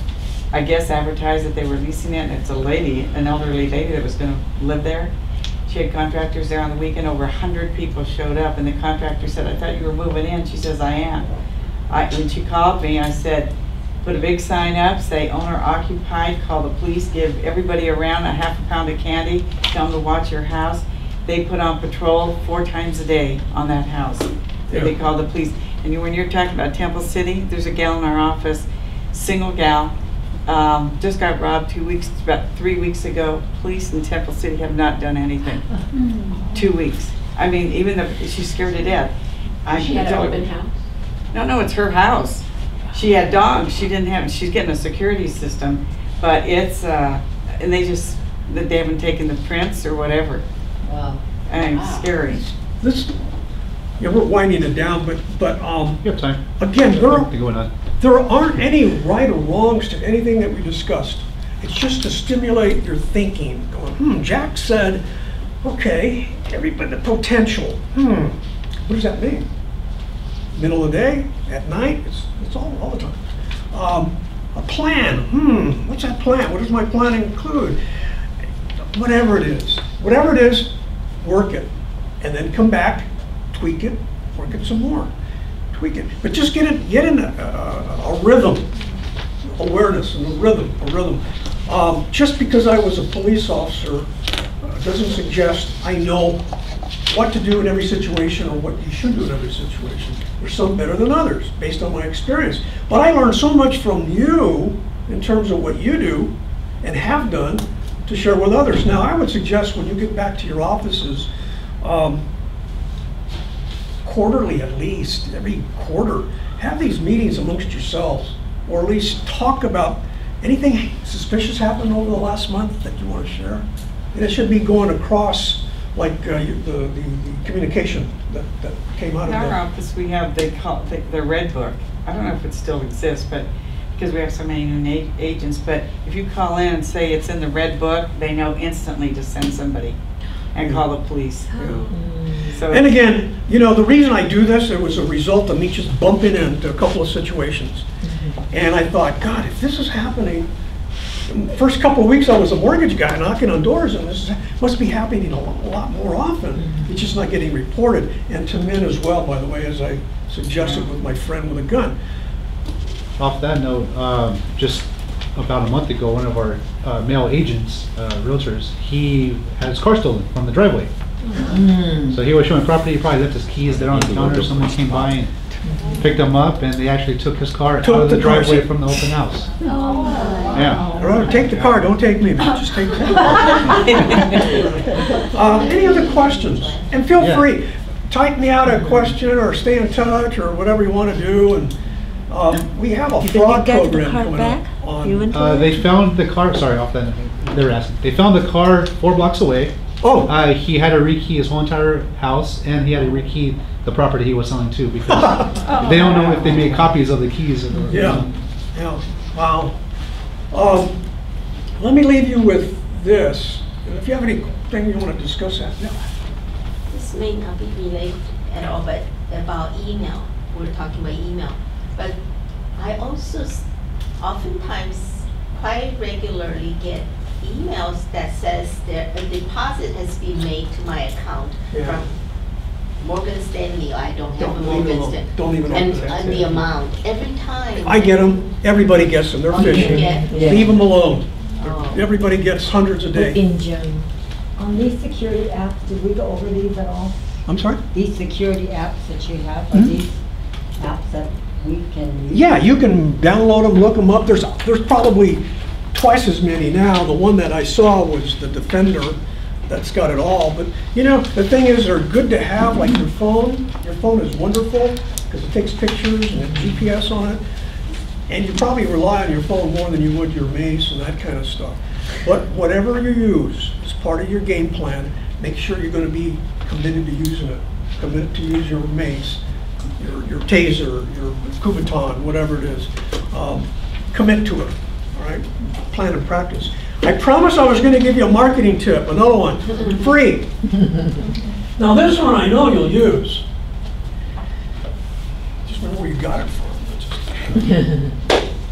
I guess advertised that they were leasing it. And it's a lady, an elderly lady that was going to live there. She had contractors there on the weekend. Over 100 people showed up, and the contractor said, I thought you were moving in. She says, I am. When she called me, I said, put a big sign up, say owner occupied, call the police, give everybody around a half a pound of candy, tell them to watch your house. They put on patrol 4 times a day on that house. They call the police. And when you're talking about Temple City, there's a gal in our office, single gal, just got robbed about 3 weeks ago. Police in Temple City have not done anything. 2 weeks. I mean, even though she's scared to death. She had an open house? No, it's her house. She had dogs. She's getting a security system, but it's, and they haven't taken the prints or whatever. Wow. And scary. We're winding it down, but you have time. Again, there aren't any right or wrongs to anything that we discussed. It's just to stimulate your thinking. Going, Jack said, okay, everybody, the potential. What does that mean? Middle of the day, at night, it's all the time. A plan. What's that plan? What does my plan include? Whatever it is, work it, and then come back, tweak it, work it some more, tweak it. But just get in a rhythm, awareness, and a rhythm. Just because I was a police officer doesn't suggest I know what to do in every situation or what you should do in every situation. There's some better than others based on my experience. But I learned so much from you in terms of what you do and have done to share with others. Now, I would suggest when you get back to your offices, quarterly at least, every quarter, have these meetings amongst yourselves, or at least talk about anything suspicious happened over the last month that you want to share. And it should be going across like the communication that came out In of our that. office, we have, they call it the Red Book. I don't know if it still exists, but because we have so many new agents, but if you call in and say it's in the Red Book, they know instantly to send somebody and call the police. So And again, you know, the reason I do this, it was a result of me just bumping into a couple of situations. And I thought, God, if this is happening, the first couple of weeks I was a mortgage guy knocking on doors, and this must be happening a lot more often. It's just not getting reported. And to men as well, by the way, as I suggested with my friend with a gun. Off that note, just about a month ago, one of our male agents, realtors, he had his car stolen from the driveway. So he was showing property, he probably left his keys there on the counter, someone came by and picked him up, and they actually took his car out of the driveway from the open house. Yeah. Rather take the car, don't take me, man. Just take the car. Any other questions? And feel free, type me out a question or stay in touch or whatever you want to do. And we have a fraud program coming up. They found the car, sorry, off that, they were asking. They found the car 4 blocks away. Oh. He had to rekey his whole entire house, and he had to rekey the property he was selling too, because they don't know if they made copies of the keys. Yeah. Wow. Let me leave you with this. And if you have anything you want to discuss that. No. This may not be related at all, but about email. We're talking about email. But I also oftentimes quite regularly get emails that says that a deposit has been made to my account from Morgan Stanley. I don't have a Morgan Stanley. Don't even open that. And the amount every time. I get them. Everybody gets them. They're phishing. Leave them alone. Everybody gets hundreds a day. On these security apps, did we go over these at all? I'm sorry? These security apps that you have, are these apps that we can use? Yeah, you can download them, look them up. There's probably twice as many now. The one that I saw was the Defender that's got it all. But you know, the thing is, they're good to have, like your phone. Your phone is wonderful because it takes pictures and it GPS on it. And you probably rely on your phone more than you would your Mace and that kind of stuff. But whatever you use as part of your game plan, make sure you're going to be committed to using it. Committed to use your Mace, your Taser, your Kubaton, whatever it is. Commit to it. All right, plan and practice. I promised I was going to give you a marketing tip, another one, free. Now this one I know you'll use. Just remember where you got it from.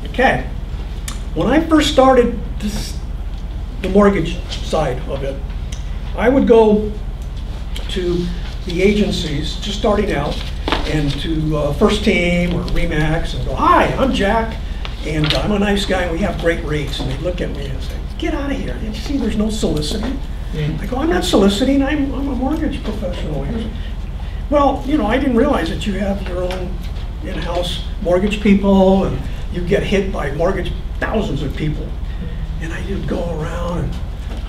Okay, when I first started the mortgage side of it, I would go to the agencies just starting out and to First Team or Remax and go, "Hi, I'm Jack. And I'm a nice guy, and we have great rates." And they look at me and say, "Get out of here. You see, there's no soliciting." I go, "I'm not soliciting. I'm a mortgage professional." Well, you know, I didn't realize that you have your own in-house mortgage people, and you get hit by mortgage thousands of people. And I did go around, and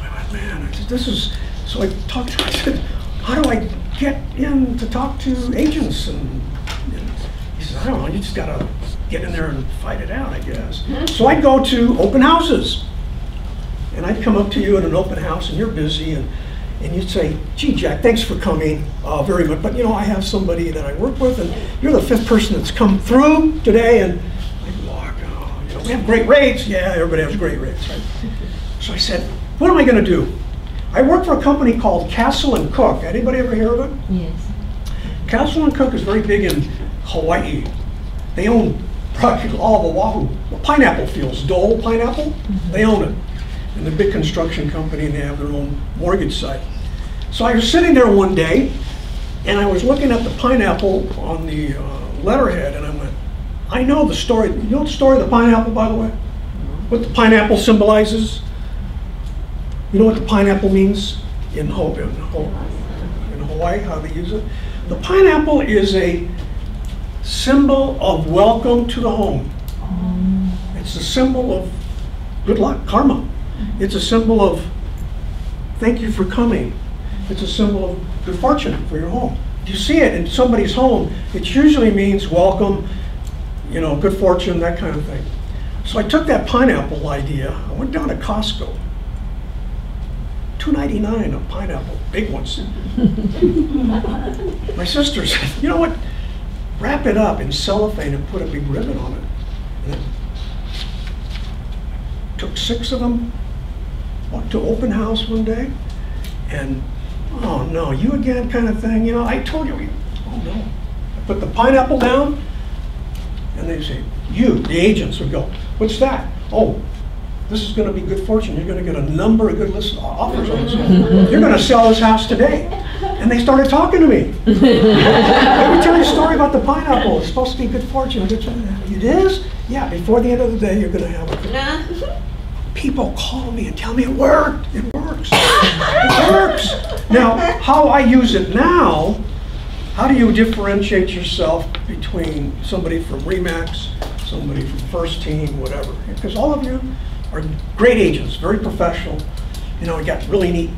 I went, man, I said, this is, so I talked to him, I said, how do I get in to talk to agents? And he says, I don't know, you just gotta get in there and fight it out, I guess. So I'd go to open houses, and I'd come up to you at an open house, and you're busy, and you'd say, "Gee, Jack, thanks for coming very much, but you know, I have somebody that I work with, and you're the 5th person that's come through today." And I'd walk, "Oh, you know, we have great rates." Yeah, everybody has great rates, right? So I said, "What am I going to do?" I work for a company called Castle and Cook. Anybody ever hear of it? Yes. Castle and Cook is very big in Hawaii. They own practically all of Oahu. Pineapple fields, Dole pineapple, they own it. And they're a big construction company, and they have their own mortgage site. So I was sitting there one day, and I was looking at the pineapple on the letterhead, and I went, I know the story. You know the story of the pineapple, by the way? What the pineapple symbolizes? You know what the pineapple means in Hawaii, how they use it? The pineapple is a symbol of welcome to the home. It's a symbol of good luck, karma. It's a symbol of thank you for coming. It's a symbol of good fortune for your home. If you see it in somebody's home, it usually means welcome, you know, good fortune, that kind of thing. So I took that pineapple idea, I went down to Costco, $2.99 a pineapple, big ones. My sister said, you know what? Wrap it up in cellophane and put a big ribbon on it. And then took 6 of them, walked to open house one day, and oh no, you again kind of thing, you know, I told you, oh no. I put the pineapple down, and they say, you, the agents would go, what's that? Oh, this is gonna be good fortune. You're gonna get a number of good list offers on this one. You're gonna sell this house today. And they started talking to me. Let me tell you a story about the pineapple. It's supposed to be good fortune. It is? Yeah, before the end of the day, you're gonna have it. People call me and tell me it worked. It works. It works. Now, how I use it now, how do you differentiate yourself between somebody from RE/MAX, somebody from First Team, whatever? Because all of you are great agents, very professional. You know, you got really neat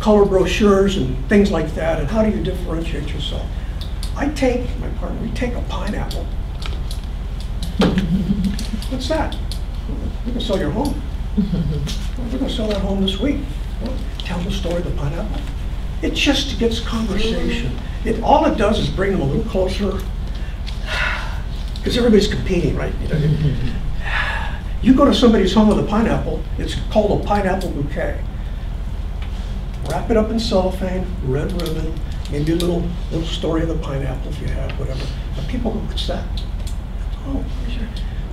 color brochures and things like that. And how do you differentiate yourself? My partner, we take a pineapple. What's that? We're gonna sell your home. We're gonna sell that home this week. Well, tell the story of the pineapple. It just gets conversation. All it does is bring them a little closer, because everybody's competing, right? You know, you go to somebody's home with a pineapple, it's called a pineapple bouquet. Wrap it up in cellophane, red ribbon, maybe a little story of the pineapple if you have, whatever. But people go, what's that? Oh, sure.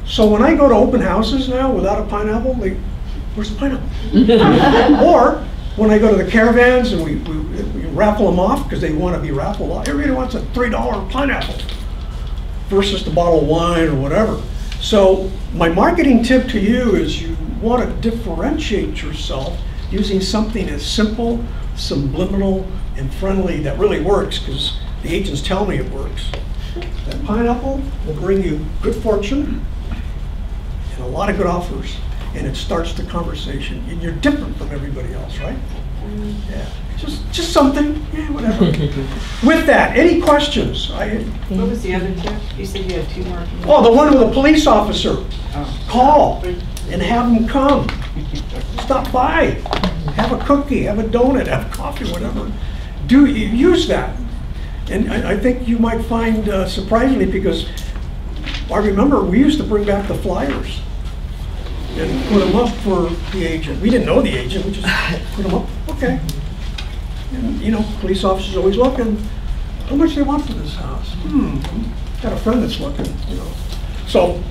So when I go to open houses now without a pineapple, where's the pineapple? Or when I go to the caravans and we raffle them off because they want to be raffled off. Everybody wants a $3 pineapple versus the bottle of wine or whatever. So my marketing tip to you is you want to differentiate yourself using something as simple, subliminal, and friendly that really works, because the agents tell me it works. That pineapple will bring you good fortune and a lot of good offers, and it starts the conversation, and you're different from everybody else, right? Yeah, just something, yeah, whatever. With that, any questions? What was the other tip? You said you had 2 more. Oh, the one with a police officer. Oh. Call and have them come. Stop by. Have a cookie, have a donut, have coffee, whatever. Use that. And I think you might find surprisingly, because I remember we used to bring back the flyers and put them up for the agent. We didn't know the agent, we just put them up. Okay. And you know, police officers always looking. How much do they want for this house? Got a friend that's looking, you know. So,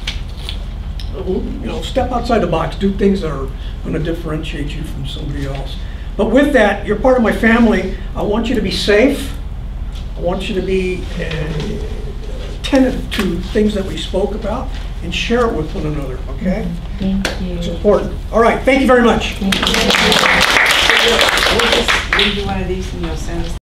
you know, step outside the box, do things that are going to differentiate you from somebody else. But with that, you're part of my family. I want you to be safe. I want you to be attentive to things that we spoke about and share it with one another, okay? Thank you. It's important. All right, thank you very much. We'll just leave you one of these and you'll send us